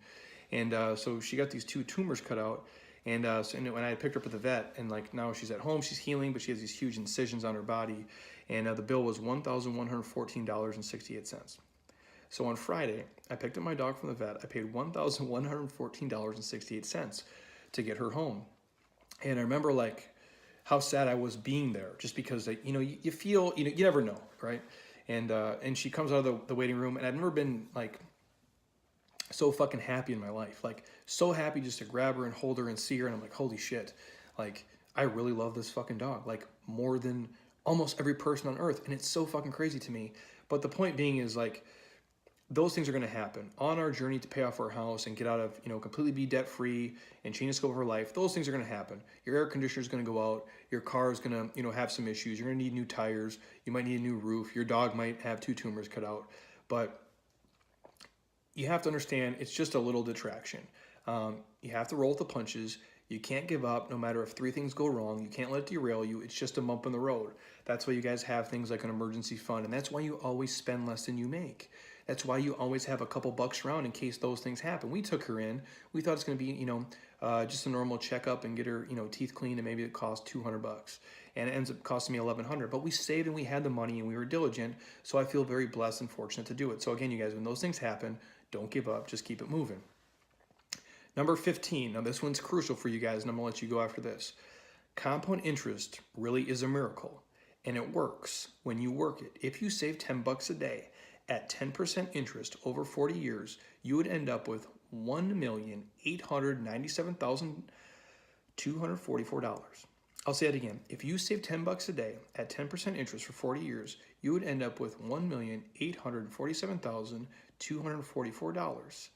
And so she got these 2 tumors cut out. And when I picked her up at the vet, and like now she's at home, she's healing, but she has these huge incisions on her body, and the bill was $1,114.68. So on Friday, I picked up my dog from the vet. I paid $1,114.68 to get her home. And I remember like how sad I was being there, just because you feel, you never know, right? And she comes out of the waiting room, and I've never been like so fucking happy in my life, like so happy just to grab her and hold her and see her. And I'm like, holy shit, like I really love this fucking dog, like more than almost every person on earth. And it's so fucking crazy to me. But the point being is like, those things are going to happen on our journey to pay off our house and get out of, completely be debt free and change the scope of our life. Those things are going to happen. Your air conditioner is going to go out. Your car is going to, have some issues. You're going to need new tires. You might need a new roof. Your dog might have 2 tumors cut out. But you have to understand, it's just a little detraction. You have to roll with the punches. You can't give up no matter if 3 things go wrong. You can't let it derail you. It's just a bump in the road. That's why you guys have things like an emergency fund. And that's why you always spend less than you make. That's why you always have a couple bucks around in case those things happen. We took her in. We thought it's going to be, just a normal checkup and get her, teeth cleaned, and maybe it cost $200. And it ends up costing me $1,100. But we saved and we had the money and we were diligent. So I feel very blessed and fortunate to do it. So again, you guys, when those things happen, don't give up. Just keep it moving. Number 15. Now this one's crucial for you guys, and I'm going to let you go after this. Compound interest really is a miracle, and it works when you work it. If you save $10 a day at 10% interest over 40 years, you would end up with $1,897,244. I'll say it again. If you save $10 a day at 10% interest for 40 years, you would end up with $1,847,244.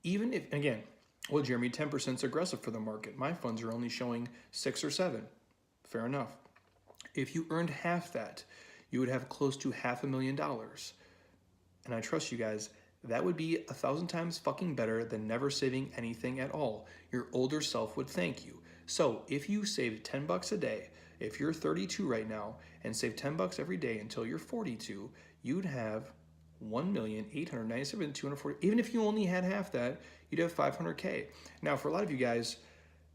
Even if, again, well, Jeremy, 10% is aggressive for the market. My funds are only showing 6 or 7. Fair enough. If you earned half that, you would have close to $500,000. And I trust you guys, that would be 1,000 times fucking better than never saving anything at all. Your older self would thank you. So if you save $10 a day, if you're 32 right now and save $10 every day until you're 42, you'd have $1,897,240. Even if you only had half that, you'd have $500K. Now, for a lot of you guys,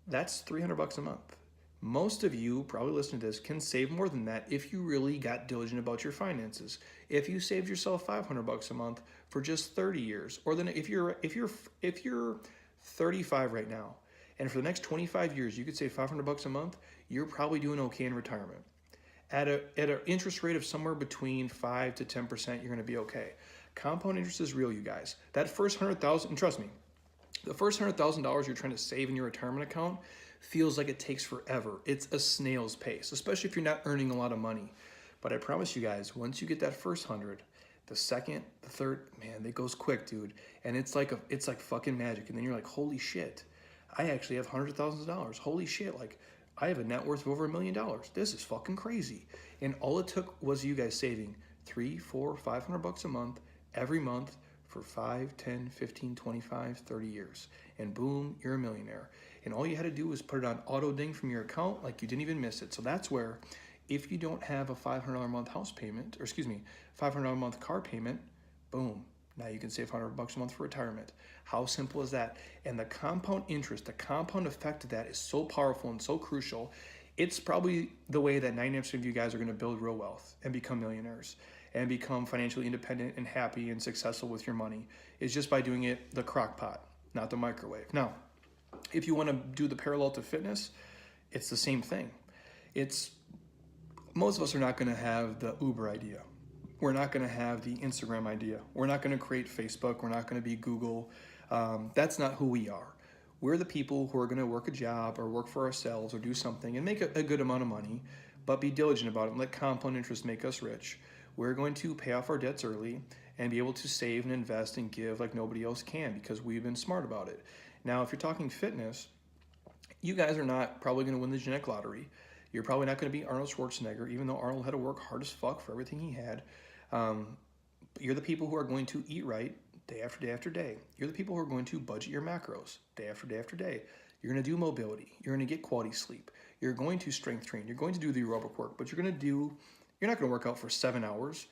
that's $300 a month. Most of you probably listening to this can save more than that if you really got diligent about your finances. If you saved yourself $500 a month for just 30 years, or then if you're 35 right now, and for the next 25 years you could save $500 a month, you're probably doing okay in retirement. At an interest rate of somewhere between 5 to 10%, you're going to be okay. Compound interest is real, you guys. That first $100,000, and trust me, the first $100,000 you're trying to save in your retirement account feels like it takes forever. It's a snail's pace, especially if you're not earning a lot of money. But I promise you guys, once you get that first 100, the second, the third, man, it goes quick, dude. And it's like fucking magic. And then you're like, holy shit, I actually have $100,000. Holy shit, like I have a net worth of over $1 million. This is fucking crazy. And all it took was you guys saving $300, $400, $500 a month every month for 5, 10, 15, 25, 30 years. And boom, you're a millionaire. And all you had to do was put it on auto ding from your account like you didn't even miss it. So that's where, if you don't have a $500 a month house payment, or excuse me, $500 a month car payment, boom, now you can save $100 a month for retirement. How simple is that? And the compound interest, the compound effect of that is so powerful and so crucial. It's probably the way that 99% of you guys are going to build real wealth and become millionaires and become financially independent and happy and successful with your money, is just by doing it the crock pot, not the microwave. Now, if you want to do the parallel to fitness, it's the same thing. Most of us are not going to have the Uber idea. We're not going to have the Instagram idea. We're not going to create Facebook. We're not going to be Google. That's not who we are. We're the people who are going to work a job or work for ourselves or do something and make a good amount of money, but be diligent about it and let compound interest make us rich. We're going to pay off our debts early and be able to save and invest and give like nobody else can because we've been smart about it. Now, if you're talking fitness, you guys are not probably going to win the genetic lottery. You're probably not going to be Arnold Schwarzenegger, even though Arnold had to work hard as fuck for everything he had. But you're the people who are going to eat right day after day after day. You're the people who are going to budget your macros day after day after day. You're going to do mobility. You're going to get quality sleep. You're going to strength train. You're going to do the aerobic work, but you're not going to work out for 7 hours,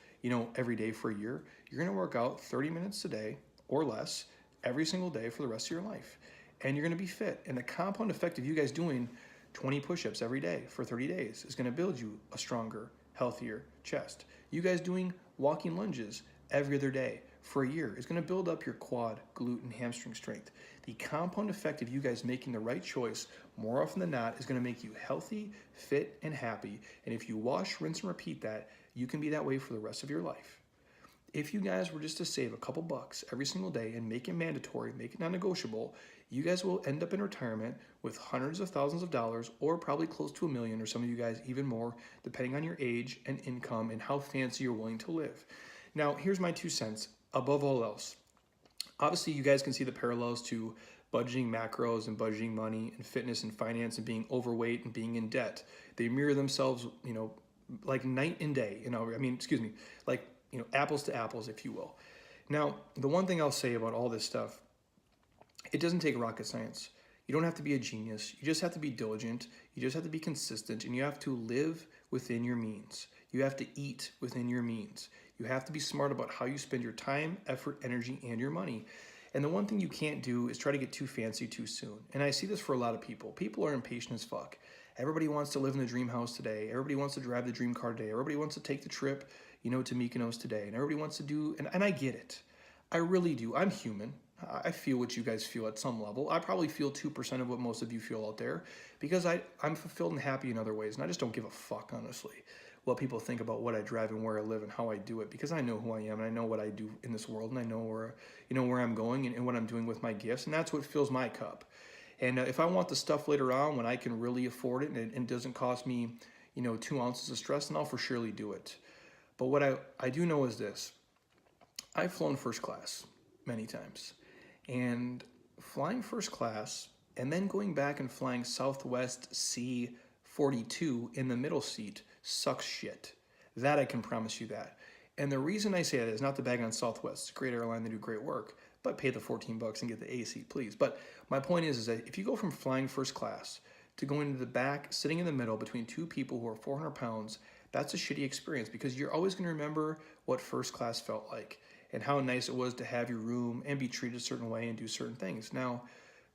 every day for a year. You're going to work out 30 minutes a day or less every single day for the rest of your life. and you're going to be fit. And the compound effect of you guys doing 20 push-ups every day for 30 days is going to build you a stronger, healthier chest. You guys doing walking lunges every other day for a year is going to build up your quad, glute, and hamstring strength. The compound effect of you guys making the right choice more often than not is going to make you healthy, fit, and happy. And if you wash, rinse, and repeat that, you can be that way for the rest of your life. If you guys were just to save a couple bucks every single day and make it mandatory, make it non-negotiable, you guys will end up in retirement with hundreds of thousands of dollars, or probably close to $1 million, or some of you guys even more, depending on your age and income and how fancy you're willing to live. Now, here's my 2 cents. Above all else, obviously you guys can see the parallels to budgeting macros and budgeting money and fitness and finance and being overweight and being in debt. They mirror themselves, like night and day, like, apples to apples, if you will. Now, the one thing I'll say about all this stuff, it doesn't take rocket science. You don't have to be a genius. You just have to be diligent. You just have to be consistent, and you have to live within your means. You have to eat within your means. You have to be smart about how you spend your time, effort, energy, and your money. And the one thing you can't do is try to get too fancy too soon. And I see this for a lot of people. People are impatient as fuck. Everybody wants to live in the dream house today. Everybody wants to drive the dream car today. Everybody wants to take the trip, to Mykonos today. And everybody wants to do, and I get it. I really do. I'm human. I feel what you guys feel at some level. I probably feel 2% of what most of you feel out there, because I'm fulfilled and happy in other ways. And I just don't give a fuck, honestly, what people think about what I drive and where I live and how I do it, because I know who I am and I know what I do in this world, and I know where I'm going and what I'm doing with my gifts, and that's what fills my cup. And if I want the stuff later on when I can really afford it and it doesn't cost me, 2 ounces of stress, then I'll for surely do it. But what I do know is this: I've flown first class many times, and flying first class and then going back and flying Southwest C-42 in the middle seat sucks shit. That I can promise you that. And the reason I say that is not to bag on Southwest. It's a great airline, they do great work, but pay the $14 and get the A seat, please. But my point is that if you go from flying first class to going into the back, sitting in the middle between 2 people who are 400 pounds, that's a shitty experience, because you're always going to remember what first class felt like and how nice it was to have your room and be treated a certain way and do certain things. Now,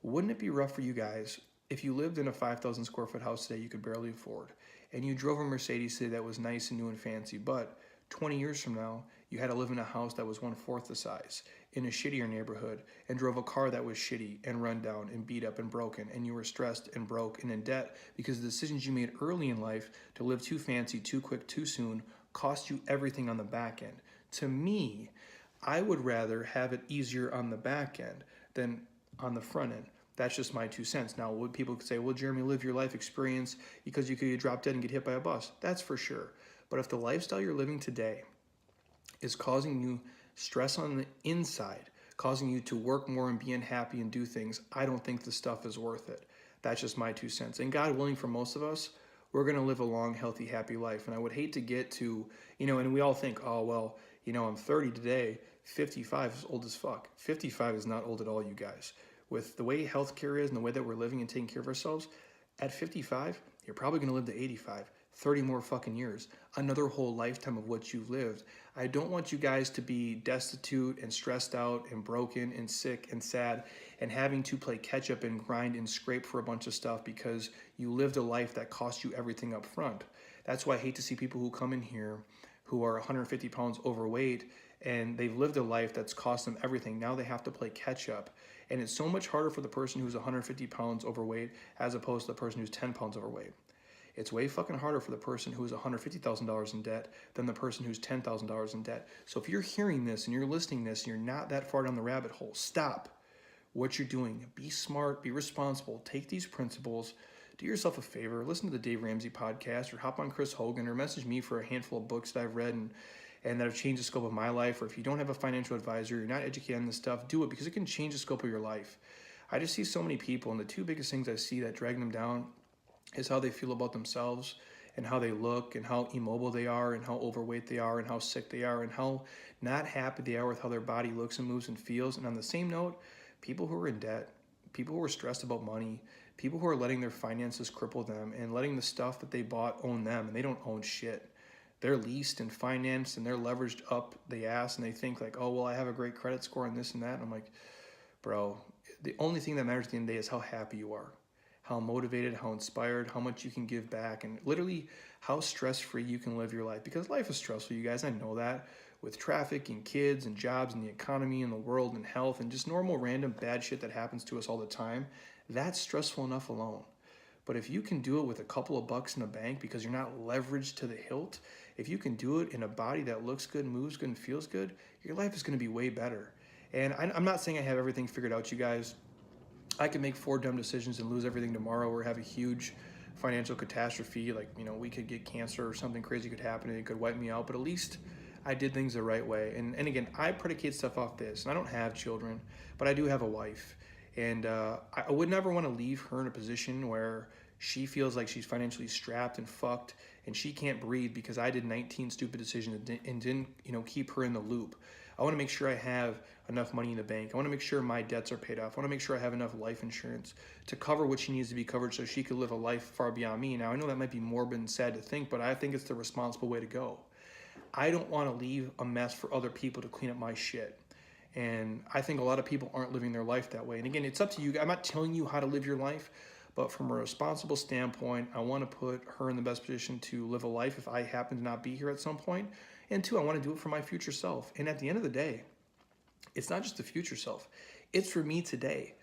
wouldn't it be rough for you guys if you lived in a 5,000 square foot house today you could barely afford, and you drove a Mercedes today that was nice and new and fancy, but 20 years from now, you had to live in a house that was 1/4 the size, in a shittier neighborhood, and drove a car that was shitty and run down and beat up and broken, and you were stressed and broke and in debt because the decisions you made early in life to live too fancy, too quick, too soon cost you everything on the back end. To me, I would rather have it easier on the back end than on the front end. That's just my 2 cents. Now, would people say, well, Jeremy, live your life experience because you could get dropped dead and get hit by a bus? That's for sure. But if the lifestyle you're living today is causing you stress on the inside, causing you to work more and be unhappy and do things, I don't think the stuff is worth it. That's just my 2 cents. And God willing, for most of us, we're going to live a long, healthy, happy life. And I would hate to get to, and we all think, oh, well, I'm 30 today. 55 is old as fuck. 55 is not old at all, you guys. With the way healthcare is and the way that we're living and taking care of ourselves, at 55, you're probably going to live to 85. 30 more fucking years, another whole lifetime of what you've lived. I don't want you guys to be destitute and stressed out and broken and sick and sad and having to play catch up and grind and scrape for a bunch of stuff because you lived a life that cost you everything up front. That's why I hate to see people who come in here who are 150 pounds overweight and they've lived a life that's cost them everything. Now they have to play catch up. And it's so much harder for the person who's 150 pounds overweight as opposed to the person who's 10 pounds overweight. It's way fucking harder for the person who is $150,000 in debt than the person who's $10,000 in debt. So if you're hearing this and you're listening to this and you're not that far down the rabbit hole, stop what you're doing. Be smart, be responsible, take these principles, do yourself a favor, listen to the Dave Ramsey podcast or hop on Chris Hogan or message me for a handful of books that I've read and that have changed the scope of my life. Or if you don't have a financial advisor, you're not educated on this stuff, do it because it can change the scope of your life. I just see so many people, and the 2 biggest things I see that drag them down is how they feel about themselves and how they look and how immobile they are and how overweight they are and how sick they are and how not happy they are with how their body looks and moves and feels. And on the same note, people who are in debt, people who are stressed about money, people who are letting their finances cripple them and letting the stuff that they bought own them, and they don't own shit. They're leased and financed and they're leveraged up the ass, and they think like, oh, well, I have a great credit score and this and that. And I'm like, bro, the only thing that matters at the end of the day is how happy you are, how motivated, how inspired, how much you can give back, and literally how stress-free you can live your life. Because life is stressful, you guys, I know that, with traffic and kids and jobs and the economy and the world and health and just normal random bad shit that happens to us all the time. That's stressful enough alone. But if you can do it with a couple of bucks in the bank because you're not leveraged to the hilt, if you can do it in a body that looks good, moves good, and feels good, your life is going to be way better. And I'm not saying I have everything figured out, you guys. I could make 4 dumb decisions and lose everything tomorrow, or have a huge financial catastrophe, like, we could get cancer or something crazy could happen and it could wipe me out. But at least I did things the right way. And again, I predicate stuff off this. And I don't have children, but I do have a wife. And I would never want to leave her in a position where she feels like she's financially strapped and fucked and she can't breathe because I did 19 stupid decisions and didn't, keep her in the loop. I want to make sure I have enough money in the bank. I want to make sure my debts are paid off. I want to make sure I have enough life insurance to cover what she needs to be covered so she could live a life far beyond me. Now, I know that might be morbid and sad to think, but I think it's the responsible way to go. I don't want to leave a mess for other people to clean up my shit. And I think a lot of people aren't living their life that way. And again, it's up to you. I'm not telling you how to live your life, but from a responsible standpoint, I want to put her in the best position to live a life if I happen to not be here at some point. And 2, I want to do it for my future self. And at the end of the day, it's not just the future self. It's for me today.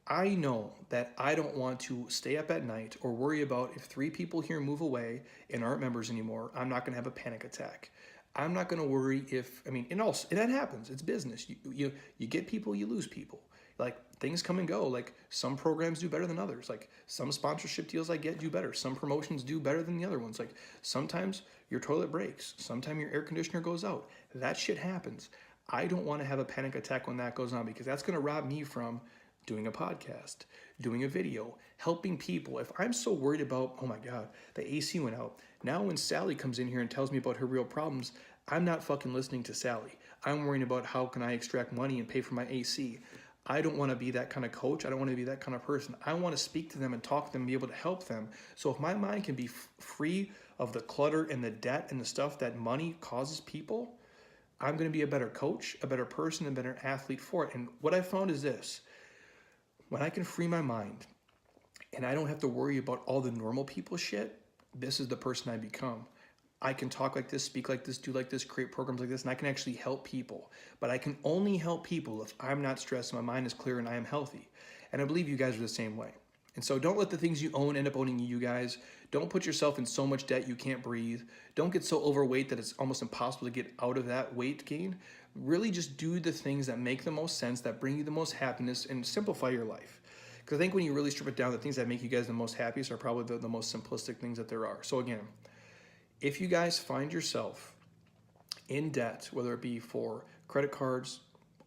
I know that I don't want to stay up at night or worry about if 3 people here move away and aren't members anymore, I'm not going to have a panic attack. I'm not going to worry if, and that happens. It's business. You get people, you lose people. Like, things come and go. Like, some programs do better than others. Like, some sponsorship deals I get do better. Some promotions do better than the other ones. Like, sometimes your toilet breaks. Sometimes your air conditioner goes out. That shit happens. I don't want to have a panic attack when that goes on because that's going to rob me from doing a podcast, doing a video, helping people. If I'm so worried about, oh my God, the AC went out. Now when Sally comes in here and tells me about her real problems, I'm not fucking listening to Sally. I'm worrying about how can I extract money and pay for my AC. I don't want to be that kind of coach. I don't want to be that kind of person. I want to speak to them and talk to them and be able to help them. So if my mind can be free of the clutter and the debt and the stuff that money causes people, I'm going to be a better coach, a better person, a better athlete for it. And what I found is this: when I can free my mind and I don't have to worry about all the normal people shit, this is the person I become. I can talk like this, speak like this, do like this, create programs like this, and I can actually help people. But I can only help people if I'm not stressed, my mind is clear, and I am healthy. And I believe you guys are the same way. And so don't let the things you own end up owning you guys. Don't put yourself in so much debt you can't breathe. Don't get so overweight that it's almost impossible to get out of that weight gain. Really just do the things that make the most sense, that bring you the most happiness, and simplify your life. Because I think when you really strip it down, the things that make you guys the most happiest are probably the most simplistic things that there are. So again, if you guys find yourself in debt, whether it be for credit cards,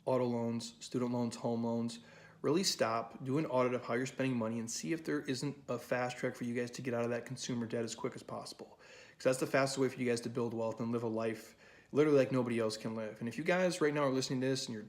auto loans, student loans, home loans, really stop, do an audit of how you're spending money and see if there isn't a fast track for you guys to get out of that consumer debt as quick as possible. Because that's the fastest way for you guys to build wealth and live a life literally like nobody else can live. And if you guys right now are listening to this and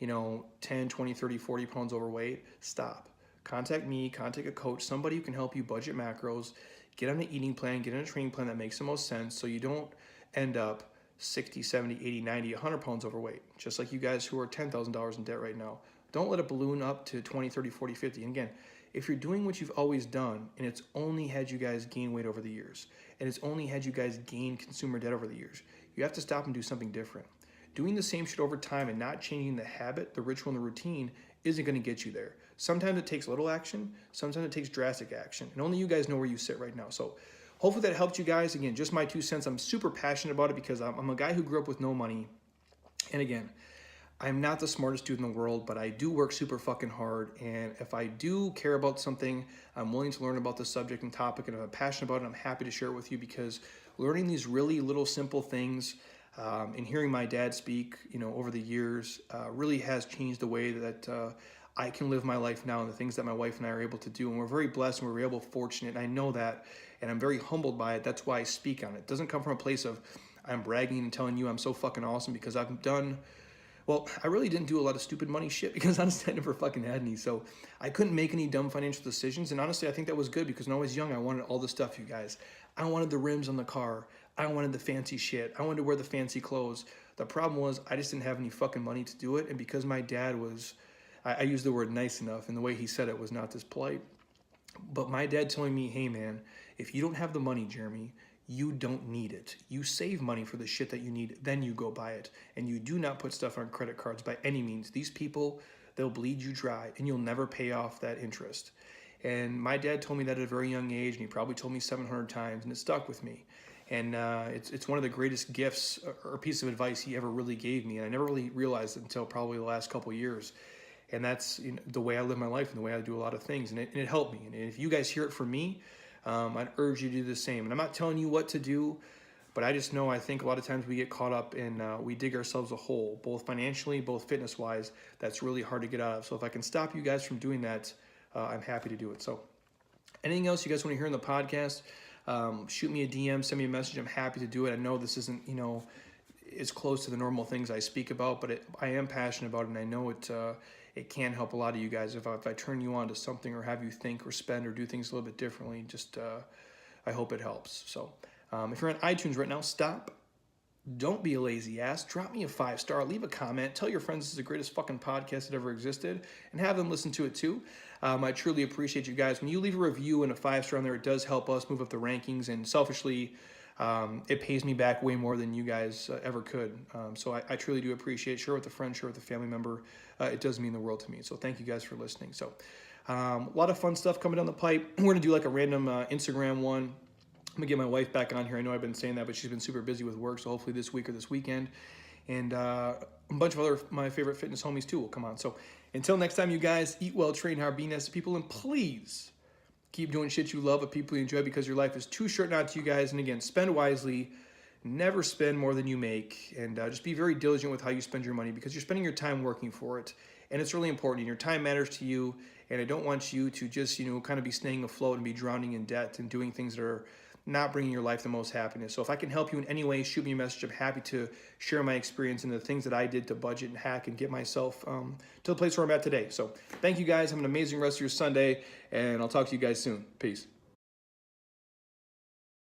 you're 10, 20, 30, 40 pounds overweight, stop. Contact me, contact a coach, somebody who can help you budget macros, get on an eating plan, get on a training plan that makes the most sense so you don't end up 60, 70, 80, 90, 100 pounds overweight. Just like you guys who are $10,000 in debt right now. Don't let it balloon up to 20, 30, 40, 50. And again, if you're doing what you've always done and it's only had you guys gain weight over the years and it's only had you guys gain consumer debt over the years, you have to stop and do something different. Doing the same shit over time and not changing the habit, the ritual, and the routine isn't going to get you there. Sometimes it takes little action. Sometimes it takes drastic action. And only you guys know where you sit right now. So hopefully that helped you guys. Again, just my 2 cents. I'm super passionate about it because I'm a guy who grew up with no money. And again, I'm not the smartest dude in the world, but I do work super fucking hard. And if I do care about something, I'm willing to learn about the subject and topic. And if I'm passionate about it, I'm happy to share it with you because learning these really little simple things and hearing my dad speak, over the years really has changed the way that I can live my life now and the things that my wife and I are able to do. And we're very blessed and we're fortunate. And I know that, and I'm very humbled by it. That's why I speak on it. It doesn't come from a place of I'm bragging and telling you I'm so fucking awesome because I've done, well, I really didn't do a lot of stupid money shit because honestly, I never fucking had any. So I couldn't make any dumb financial decisions. And honestly, I think that was good because when I was young, I wanted all the stuff, you guys. I wanted the rims on the car. I wanted the fancy shit. I wanted to wear the fancy clothes. The problem was I just didn't have any fucking money to do it. And because my dad was, I used the word nice enough, and the way he said it was not this polite. But my dad telling me, hey man, if you don't have the money, Jeremy, you don't need it. You save money for the shit that you need, then you go buy it. And you do not put stuff on credit cards by any means. These people, they'll bleed you dry, and you'll never pay off that interest. And my dad told me that at a very young age, and he probably told me 700 times, and it stuck with me. And it's one of the greatest gifts or piece of advice he ever really gave me, and I never really realized it until probably the last couple of years. And that's the way I live my life and the way I do a lot of things, and it helped me. And if you guys hear it from me, I'd urge you to do the same. And I'm not telling you what to do, but I just know I think a lot of times we get caught up and we dig ourselves a hole, both financially, both fitness-wise. That's really hard to get out of. So if I can stop you guys from doing that, I'm happy to do it. So anything else you guys want to hear in the podcast, shoot me a DM, send me a message. I'm happy to do it. I know this isn't, as close to the normal things I speak about, but I am passionate about it, and I know it can help a lot of you guys if I turn you on to something or have you think or spend or do things a little bit differently. Just I hope it helps. So if you're on iTunes right now, stop. Don't be a lazy ass. Drop me a 5-star. Leave a comment. Tell your friends this is the greatest fucking podcast that ever existed, and have them listen to it too. I truly appreciate you guys. When you leave a review and a 5-star on there, it does help us move up the rankings, and selfishly, it pays me back way more than you guys ever could. So I truly do appreciate it. Share with a friend, share with a family member. It does mean the world to me. So thank you guys for listening. So a lot of fun stuff coming down the pipe. We're going to do like a random Instagram one. I'm going to get my wife back on here. I know I've been saying that, but she's been super busy with work. So hopefully this week or this weekend. And a bunch of other my favorite fitness homies too will come on. So until next time, you guys, eat well, train hard, be nice to people, and please keep doing shit you love with people you enjoy, because your life is too short not to, you guys. And again, spend wisely. Never spend more than you make. And just be very diligent with how you spend your money, because you're spending your time working for it. And it's really important. And your time matters to you. And I don't want you to just, kind of be staying afloat and be drowning in debt and doing things that are not bringing your life the most happiness. So if I can help you in any way, shoot me a message. I'm happy to share my experience and the things that I did to budget and hack and get myself to the place where I'm at today. So thank you guys. Have an amazing rest of your Sunday, and I'll talk to you guys soon. Peace.